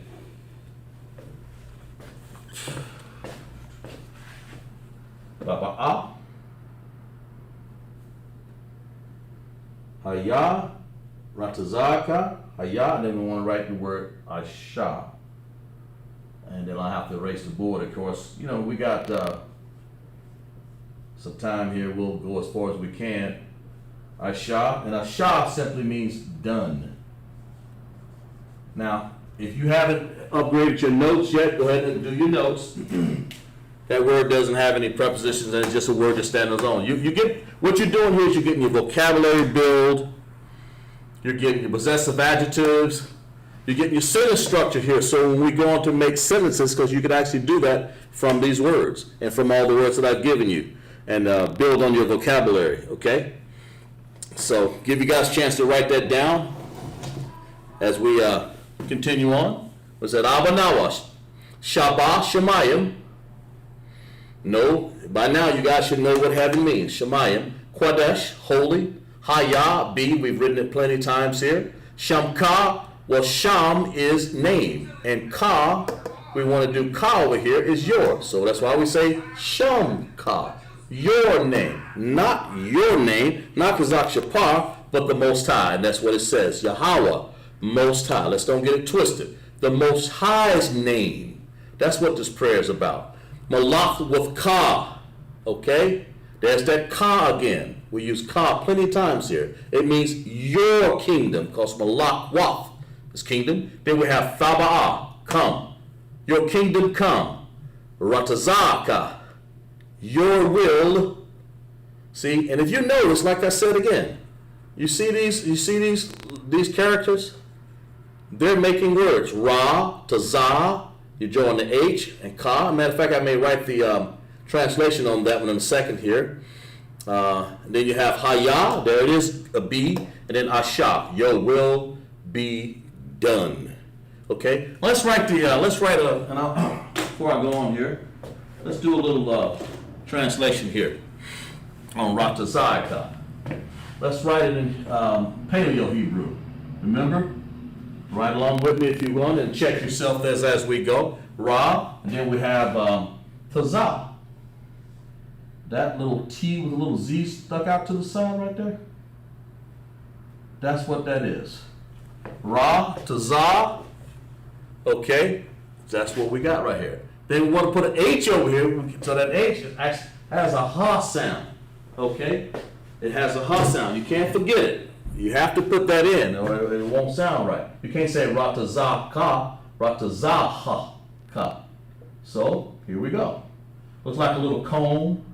Baba'a. Haya. Ratazaka. Haya. And then we want to write the word Asha. And then I have to erase the board. Of course, we got some time here. We'll go as far as we can. Asha. And Asha simply means done. Now, if you haven't upgraded your notes yet, go ahead and do your notes. That word doesn't have any prepositions, and it's just a word that stands on its own. You get what you're doing here is you're getting your vocabulary build, you're getting your possessive adjectives, you're getting your sentence structure here. So when we go on to make sentences, because you can actually do that from these words and from all the words that I've given you, and build on your vocabulary. Okay. So give you guys a chance to write that down as we continue on. Was that Abba Nawash? Shabbat Shemayim. No, by now you guys should know what heaven means. Shemayim. Qadash, holy. Haya, be, we've written it plenty of times here. Shamka, well, Sham is name. And Ka, we want to do Ka over here, is your. So that's why we say Shamka. Your name. Not your name, not Kazak Shapar, but the Most High. And that's what it says. Yahweh, Most High. Let's don't get it twisted. The Most High's name. That's what this prayer is about. Malach with Ka. Okay? There's that Ka again. We use Ka plenty of times here. It means your kingdom, because Malach Waf is kingdom. Then we have Thaba'ah, come. Your kingdom come. Ratazaka, your will. See, and if you notice, like I said again, you see these characters? They're making words. Ra, Tazah, you join the H and Ka. Matter of fact, I may write the translation on that one in a second here. Then you have Haya, there it is, a B, and then Asha, your will be done. Okay, let's write before I go on here, let's do a little translation here on Ratazaka. Let's write it in Paleo Hebrew. Remember? Write along with me if you want and check yourself as we go. Ra, and then we have Tazah. That little T with a little Z stuck out to the side right there. That's what that is. Ra, Tazah. Okay, that's what we got right here. Then we want to put an H over here, so that H actually has a ha sound. Okay, it has a ha sound. You can't forget it. You have to put that in, or it won't sound right. You can't say Ratazaka, Ratazaha ka. So here we go. Looks like a little comb.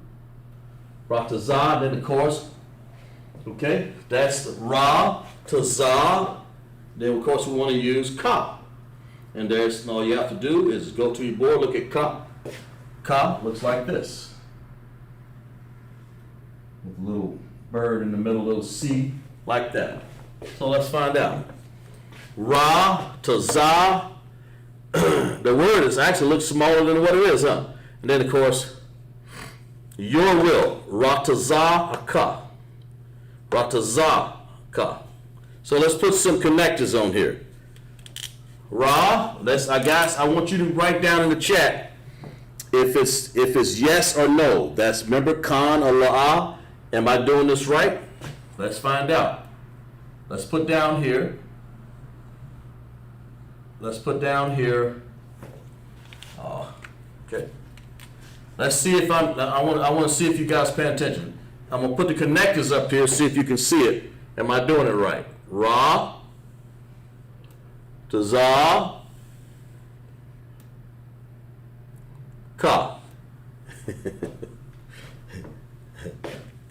Ratazah, then of course, okay, that's Ra, Tazah. Then of course we want to use Ka. And there's all you have to do is go to your board, look at Ka. Ka looks like this. With a little bird in the middle, little C, like that. So let's find out. Ra, Tazah. The word is actually looks smaller than what it is, huh? And then of course, your will, Ratazaka. Ratazaka. So let's put some connectors on here. Ra, I want you to write down in the chat if it's yes or no. That's, remember, Khan or La'a. Am I doing this right? Let's find out. Let's put down here. Let's put down here. Okay. Let's see if I want to see if you guys pay attention. I'm gonna put the connectors up here, see if you can see it. Am I doing it right? Ra to za ka.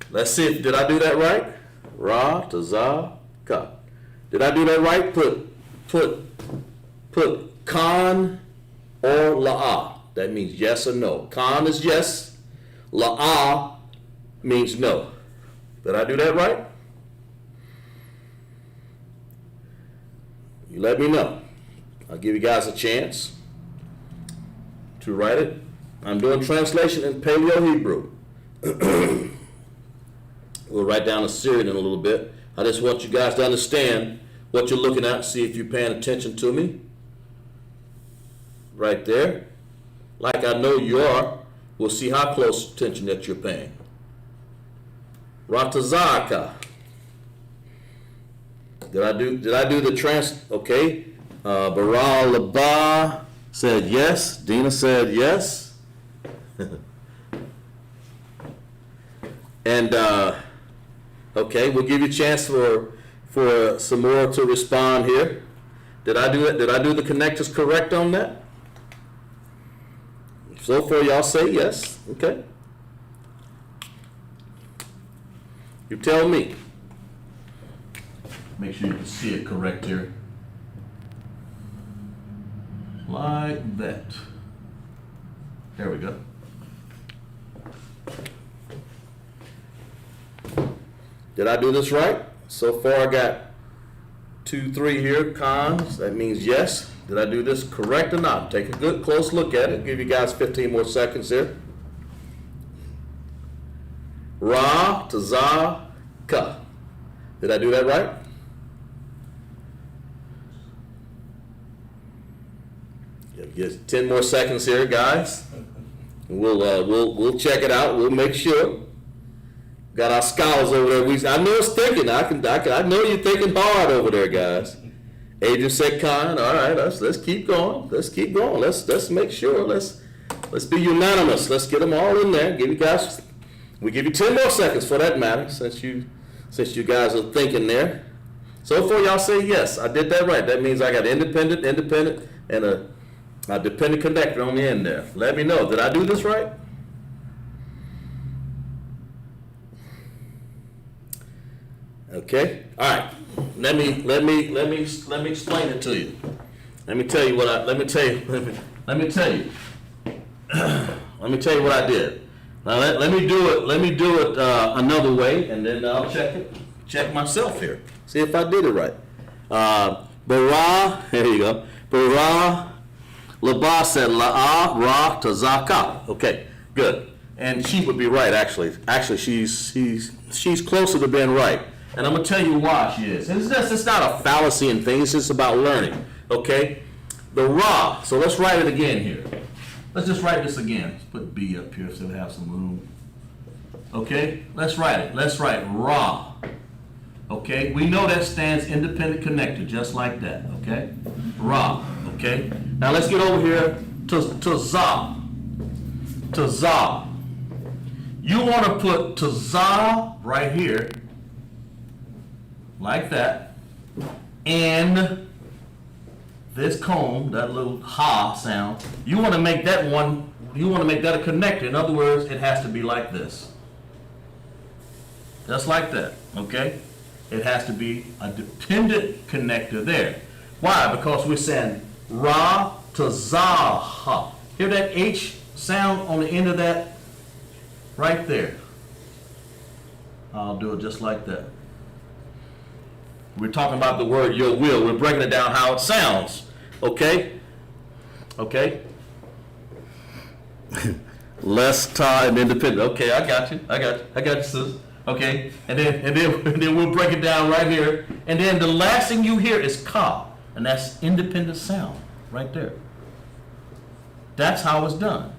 Let's see if did I do that right? Ra to za ka. Did I do that right? Put kan or la'a. That means yes or no. Kan is yes. La'a means no. Did I do that right? You let me know. I'll give you guys a chance to write it. I'm doing translation in Paleo-Hebrew. We'll write down a Syrian in a little bit. I just want you guys to understand what you're looking at, see if you're paying attention to me. Right there. Like I know you are. We'll see how close attention that you're paying. Ratazaka. Did I do the trans? Okay. Baral Laba said yes. Dina said yes. And okay, we'll give you a chance for some more to respond here. Did I do it? Did I do the connectors correct on that? So far, y'all say yes. Okay. You tell me. Make sure you can see it correct here. Like that. There we go. Did I do this right? So far I got 2, 3 here, cons. That means yes. Did I do this correct or not? Take a good close look at it. Give you guys 15 more seconds here. Ra to za ka. Did I do that right? Get 10 more seconds here, guys. We'll check it out. We'll make sure. Got our scholars over there. I know it's thinking. I know you're thinking hard over there, guys. Adrian said, "Con, all right. Let's keep going. Let's keep going. Let's make sure. Let's be unanimous. Let's get them all in there. Give you guys. We give you 10 more seconds for that matter, since you guys are thinking there. So far, y'all say yes. I did that right. That means I got independent, and a dependent connector on the end there. Let me know. Did I do this right? Okay. All right. Let me explain it to you. Let me tell you what I what I did. Now let me do it another way, and then I'll check myself here. See if I did it right. Bara, here you go. Bara Laba said la'a ra to zaka. Okay, good. And she would be right actually. Actually she's closer to being right. And I'm gonna tell you why she is. It's not a fallacy and things, it's just about learning. Okay? The ra. So let's write it again here. Let's just write this again. Let's put B up here so we have some room. Okay? Let's write it. Let's write ra. Okay? We know that stands independent connector, just like that. Okay? Ra. Okay? Now let's get over here to za. To za. You want to put to za right here, like that, and this comb, that little ha sound, you want to make that a connector. In other words, it has to be like this. Just like that, okay? It has to be a dependent connector there. Why? Because we're saying ra to za ha. Hear that H sound on the end of that? Right there. I'll do it just like that. We're talking about the word your will. We're breaking it down how it sounds. Okay? Okay? Less tie and independent. Okay, I got you, sis. Okay? And then we'll break it down right here. And then the last thing you hear is ka. And that's independent sound right there. That's how it's done.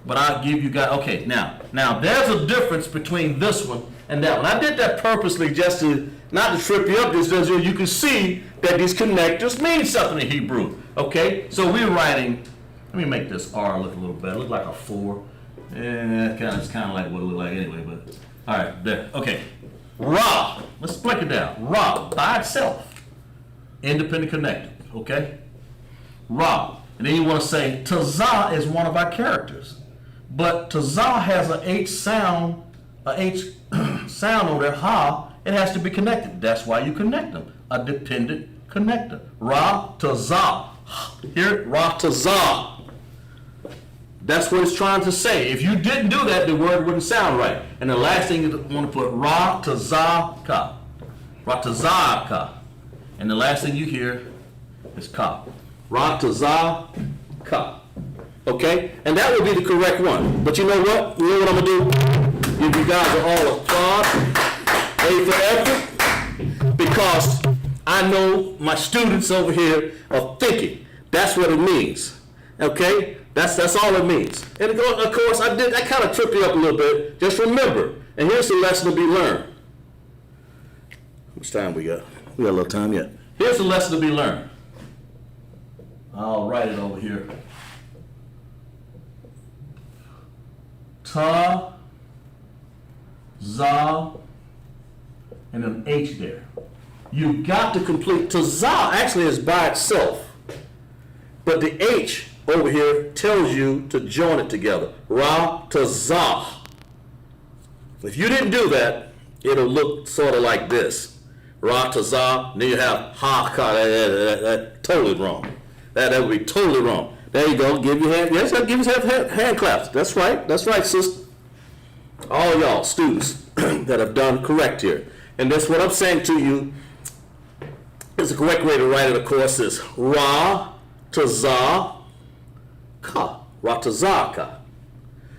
but I'll give you guys, okay, now there's a difference between this one and that one. I did that purposely just to, not to trip you up, just so you can see that these connectors mean something in Hebrew, okay? So we're writing, let me make this R look a little better, look like a 4. It's kind of like what it look like anyway, but, all right, there, okay. Ra, let's break it down. Ra, by itself, independent connector, okay? Ra, and then you want to say Tazah is one of our characters, but Tazah has an H sound, sound on there, ha, it has to be connected. That's why you connect them, a dependent connector. Ra, Tazah, hear it, Ra, Tazah. That's what it's trying to say. If you didn't do that, the word wouldn't sound right. And the last thing you want to put Ra Tazaka. Ra Tazaka. And the last thing you hear is Ka. Ra Tazaka. Okay? And that would be the correct one. But you know what? You know what I'm going to do? Give you guys all applause. A for effort. Because I know my students over here are thinking. That's what it means. Okay? That's all it means. And of course, I kind of tripped you up a little bit. Just remember, and here's the lesson to be learned. How much time we got? We got a little time yet. Here's the lesson to be learned. I'll write it over here. Ta, za, and an H there. You got to complete. Ta, za actually is by itself, but the H over here tells you to join it together. Ra to Zah. If you didn't do that, it'll look sort of like this. Ra to Zah, then you have ha ka. That's totally wrong. That would be totally wrong. There you go. Give your hand. Yes, give yourself hand claps. That's right. That's right, sister. All y'all students that have done correct here. And that's what I'm saying to you. Is the correct way to write it, of course, is Ra to Zah. Ka, Ratazaka.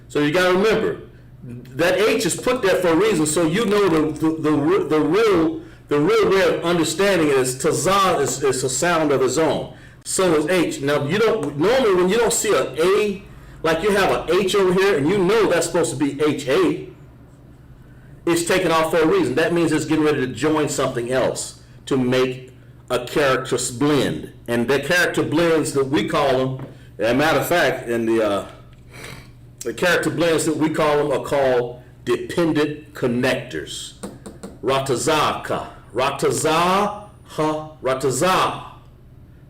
So you got to remember that H is put there for a reason, so you know the real way of understanding it is Tazah is a sound of its own. So is H. Now you don't normally when you don't see an A, like you have an H over here, and you know that's supposed to be HA. It's taken off for a reason. That means it's getting ready to join something else to make a character blend, and the character blends that we call them. As a matter of fact, in the character blends that we call them are called dependent connectors. Ratazaka, Ratazaha, Ratazah,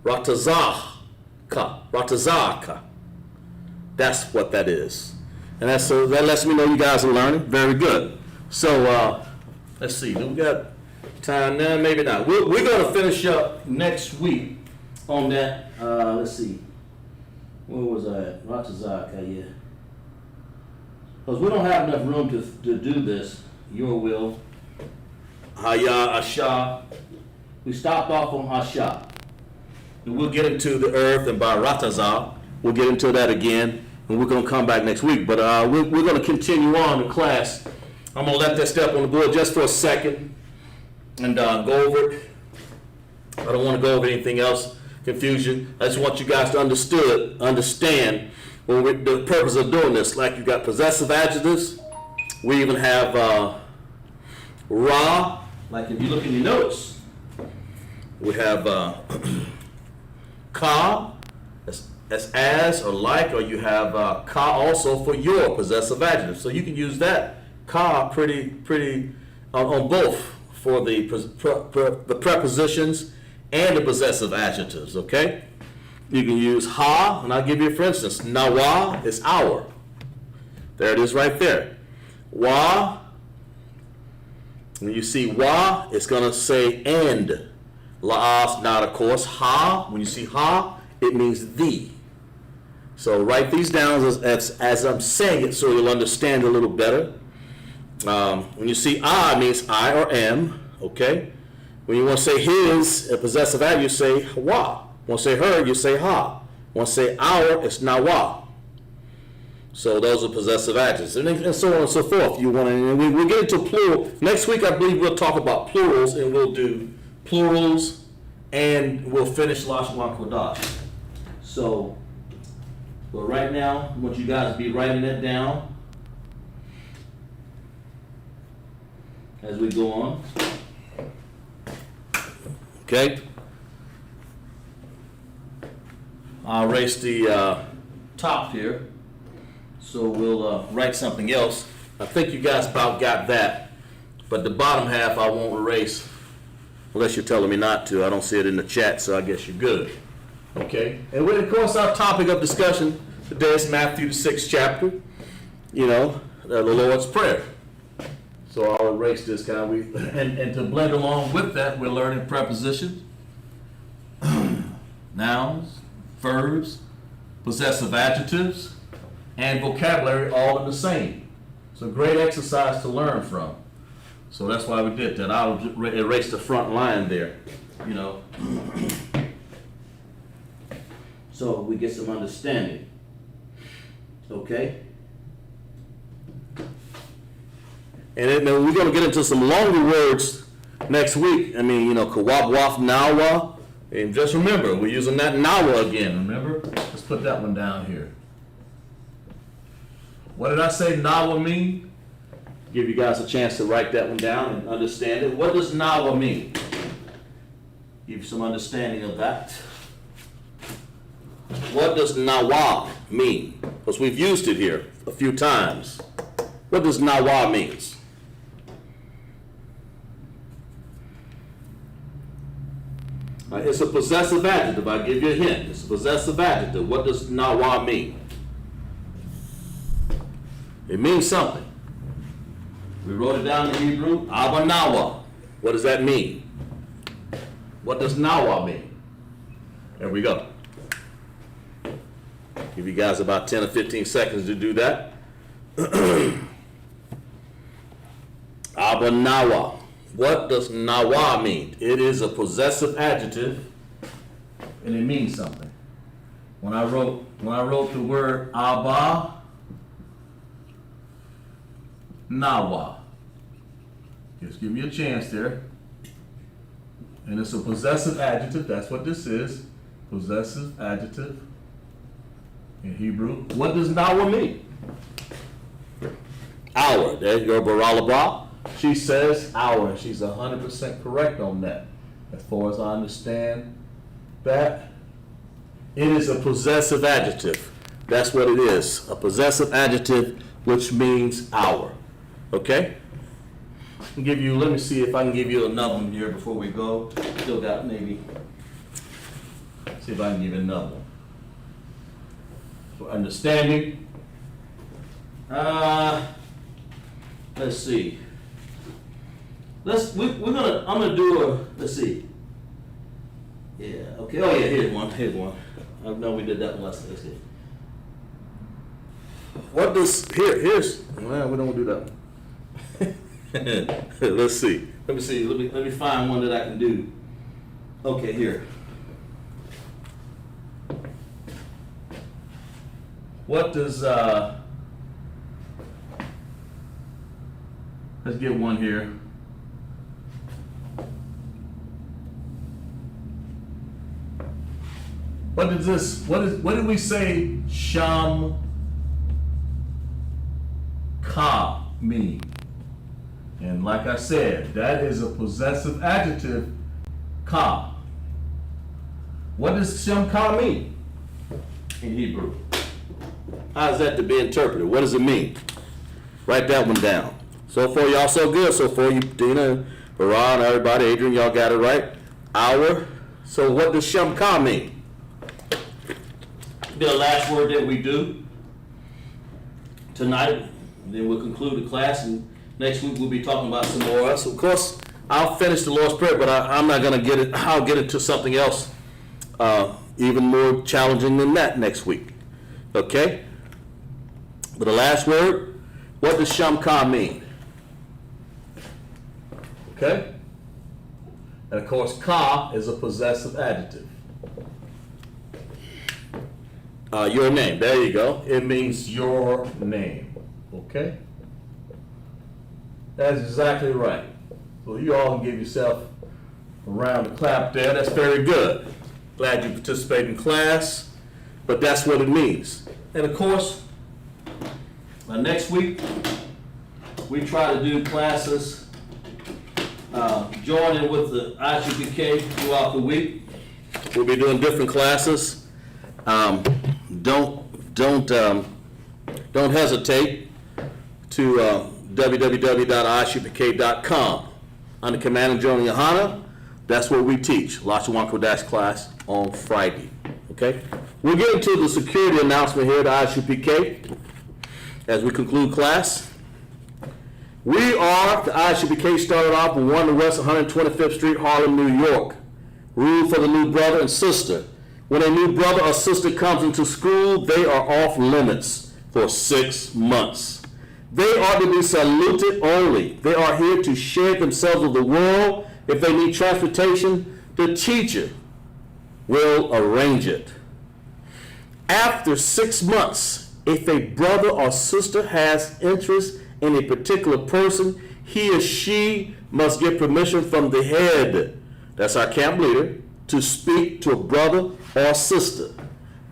Ratazaka, Ratazaka. That's what that is, and that lets me know you guys are learning. Very good. So let's see. Do we got time now? Maybe not. We're going to finish up next week on that. Let's see. Where was I at? Ratazaka, yeah. Because we don't have enough room to do this. Your will. Haya, Asha. We stopped off on Hasha. And we'll get into the earth, and by Ratazah, we'll get into that again, and we're going to come back next week. But we're going to continue on in class. I'm going to let that step on the board just for a second and go over it. I don't want to go over anything else. Confusion. I just want you guys to understand the purpose of doing this. Like you got possessive adjectives. We even have ra. Like if you look in your notes, we have ka as or like, or you have ka also for your possessive adjective. So you can use that ka pretty on both for the prepositions and the possessive adjectives, okay? You can use ha, and I'll give you, for instance, nawa is our. There it is right there. Wa, when you see wa, it's going to say and. La'as, not of course. Ha, when you see ha, it means the. So write these down as I'm saying it so you'll understand a little better. When you see I, it means I or am, okay? When you want to say his, a possessive adjective, you say wa. Want to say her, you say ha. Want to say our, it's nawa. So those are possessive adjectives, and so on and so forth. You want to, we'll get into plural. Next week, I believe we'll talk about plurals, and we'll do plurals, and we'll finish Lashawan Qadash. So But right now, I want you guys to be writing that down as we go on. Okay? I'll erase the top here, so we'll write something else. I think you guys about got that, but the bottom half I won't erase unless you're telling me not to. I don't see it in the chat, so I guess you're good. Okay? And of course, our topic of discussion today is Matthew the 6th chapter, the Lord's Prayer. So I'll erase this guy. And to blend along with that, we're learning prepositions, nouns, verbs, possessive adjectives, and vocabulary all in the same. It's a great exercise to learn from. So that's why we did that. I'll erase the front line there, so we get some understanding. Okay? And then we're going to get into some longer words next week. I mean, kawab, nawa. And just remember, we're using that nawa again, remember? Let's put that one down here. What did I say nawa mean? Give you guys a chance to write that one down and understand it. What does nawa mean? Give you some understanding of that. What does nawa mean? Because we've used it here a few times. What does nawa mean? It's a possessive adjective. I'll give you a hint. It's a possessive adjective. What does nawa mean? It means something. We wrote it down in Hebrew. Abba nawa. What does that mean? What does nawa mean? There we go. Give you guys about 10 or 15 seconds to do that. Abba nawa. What does nawa mean? It is a possessive adjective, and it means something. When I wrote the word Abba nawa, just give me a chance there. And it's a possessive adjective. That's what this is. Possessive adjective in Hebrew. What does nawa mean? Our. There you go, Baralaba. She says our, and she's 100% correct on that. As far as I understand that, it is a possessive adjective. That's what it is. A possessive adjective, which means our. Okay? Let me see if I can give you another one here before we go. Still got maybe. See if I can give you another one. For understanding. Let's see. I'm gonna do let's see. Yeah, okay. Oh yeah, here's one. I know we did that one last time. Let's see. What does, well, we don't do that one. Let's see. Let me find one that I can do. Okay, here. What does, let's get one here. What did we say sham ka mean? And like I said, that is a possessive adjective, ka. What does sham ka mean in Hebrew? How is that to be interpreted? What does it mean? Write that one down. So far, y'all so good. So far, you, Dina, Baran, everybody, Adrian, y'all got it right. Our. So what does sham ka mean? The last word that we do tonight, then we'll conclude the class, and next week we'll be talking about some more. So of course, I'll finish the Lord's Prayer, but I'm not going to get it. I'll get into something else even more challenging than that next week. Okay? But the last word, what does sham ka mean? Okay? And of course, ka is a possessive adjective. Your name. There you go. It means your name. Okay? That's exactly right. So you all can give yourself a round of clap there. That's very good. Glad you participated in class. but that's what it means. And of course, next week, we try to do classes, joining with the Isupk throughout the week. We'll be doing different classes. Don't hesitate to www.isupk.com. Under Command and General Yohana, that's what we teach, Lashawan Qadash class on Friday. Okay? We'll get into the security announcement here at Isupk as we conclude class. We are, the Isupk started off in 1 West 125th Street, Harlem, New York. Rule for the new brother and sister. When a new brother or sister comes into school, they are off limits for 6 months. They are to be saluted only. They are here to share themselves with the world. If they need transportation, the teacher will arrange it. After 6 months, if a brother or sister has interest in a particular person, he or she must get permission from the head, that's our camp leader, to speak to a brother or sister.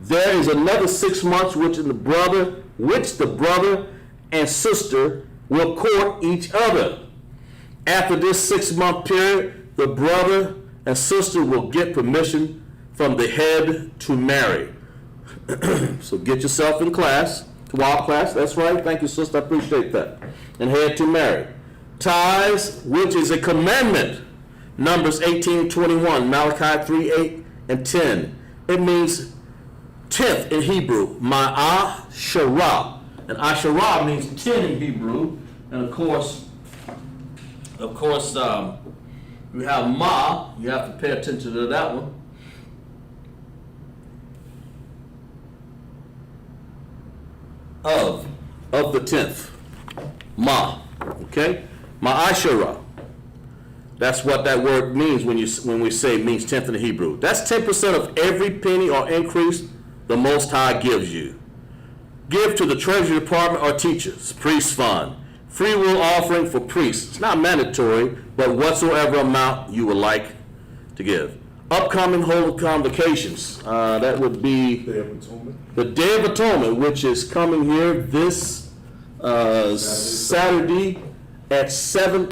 There is another 6 months which the brother and sister will court each other. After this 6 month period, the brother and sister will get permission from the head to marry. So get yourself in class, to our class, that's right, thank you sister, I appreciate that. And head to marry. Ties, which is a commandment, Numbers 18:21, Malachi 3:8 and 10. It means 10th in Hebrew, Ma'asharah. And Asherah means 10 in Hebrew. And of course, we have Ma, you have to pay attention to that one. Of the 10th. Ma. Okay? Ma'asharah. That's what that word means when we say it means 10th in the Hebrew. That's 10% of every penny or increase the Most High gives you. Give to the Treasury Department or teachers, priest fund, free will offering for priests. It's not mandatory, but whatsoever amount you would like to give. Upcoming holy convocations, that would be Day of Atonement. the Day of Atonement, which is coming here this Saturday at 7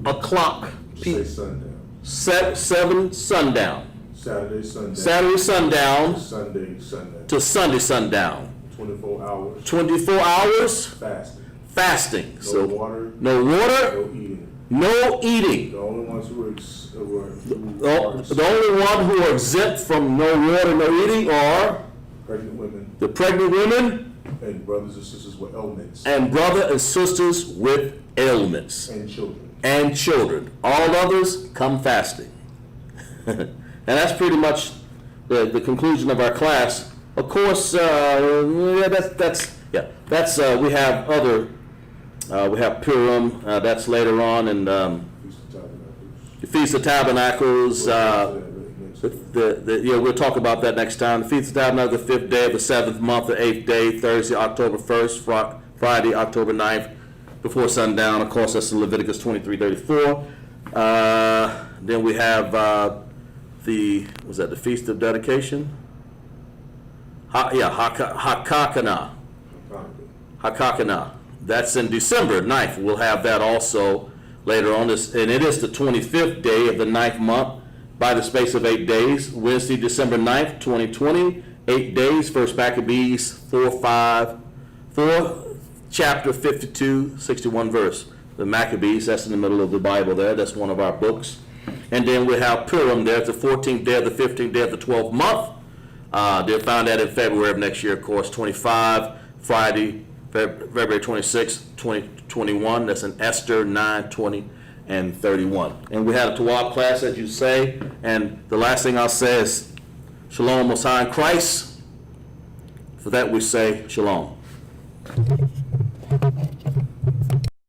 o'clock. Say sundown. 7 sundown. Saturday sundown. Saturday sundown Sunday sundown. to Sunday sundown. 24 hours. 24 hours Fasting. fasting. No water. No water, No eating. no eating. The only ones who are The only one who are exempt from no water, no eating are pregnant women the pregnant women and brothers and sisters with ailments and brother and sisters with ailments and children. and children. All others come fasting. And that's pretty much the conclusion of our class. Of course, we have other, we have Purim, that's later on, and the Feast of Tabernacles, we'll talk about that next time. The Feast of Tabernacles, the 5th day of the 7th month, the 8th day, Thursday, October 1st, Friday, October 9th, before sundown. Of course, that's in Leviticus 23:34. Then we have the Feast of Dedication? Hakakana. That's in December 9th. We'll have that also later on. And it is the 25th day of the 9th month by the space of 8 days. Wednesday, December 9th, 2020. 8 days. First Maccabees 4, chapter 52, 61 verse. The Maccabees, that's in the middle of the Bible there. That's one of our books. And then we have Purim there. It's the 14th day of the 15th day of the 12th month. They'll find that in February of next year, of course. 25, Friday, February 26, 2021. That's in Esther 9, 20, and 31. And we had a Tawab class, as you say. And the last thing I'll say is, Shalom, Most High in Christ. For that we say, Shalom.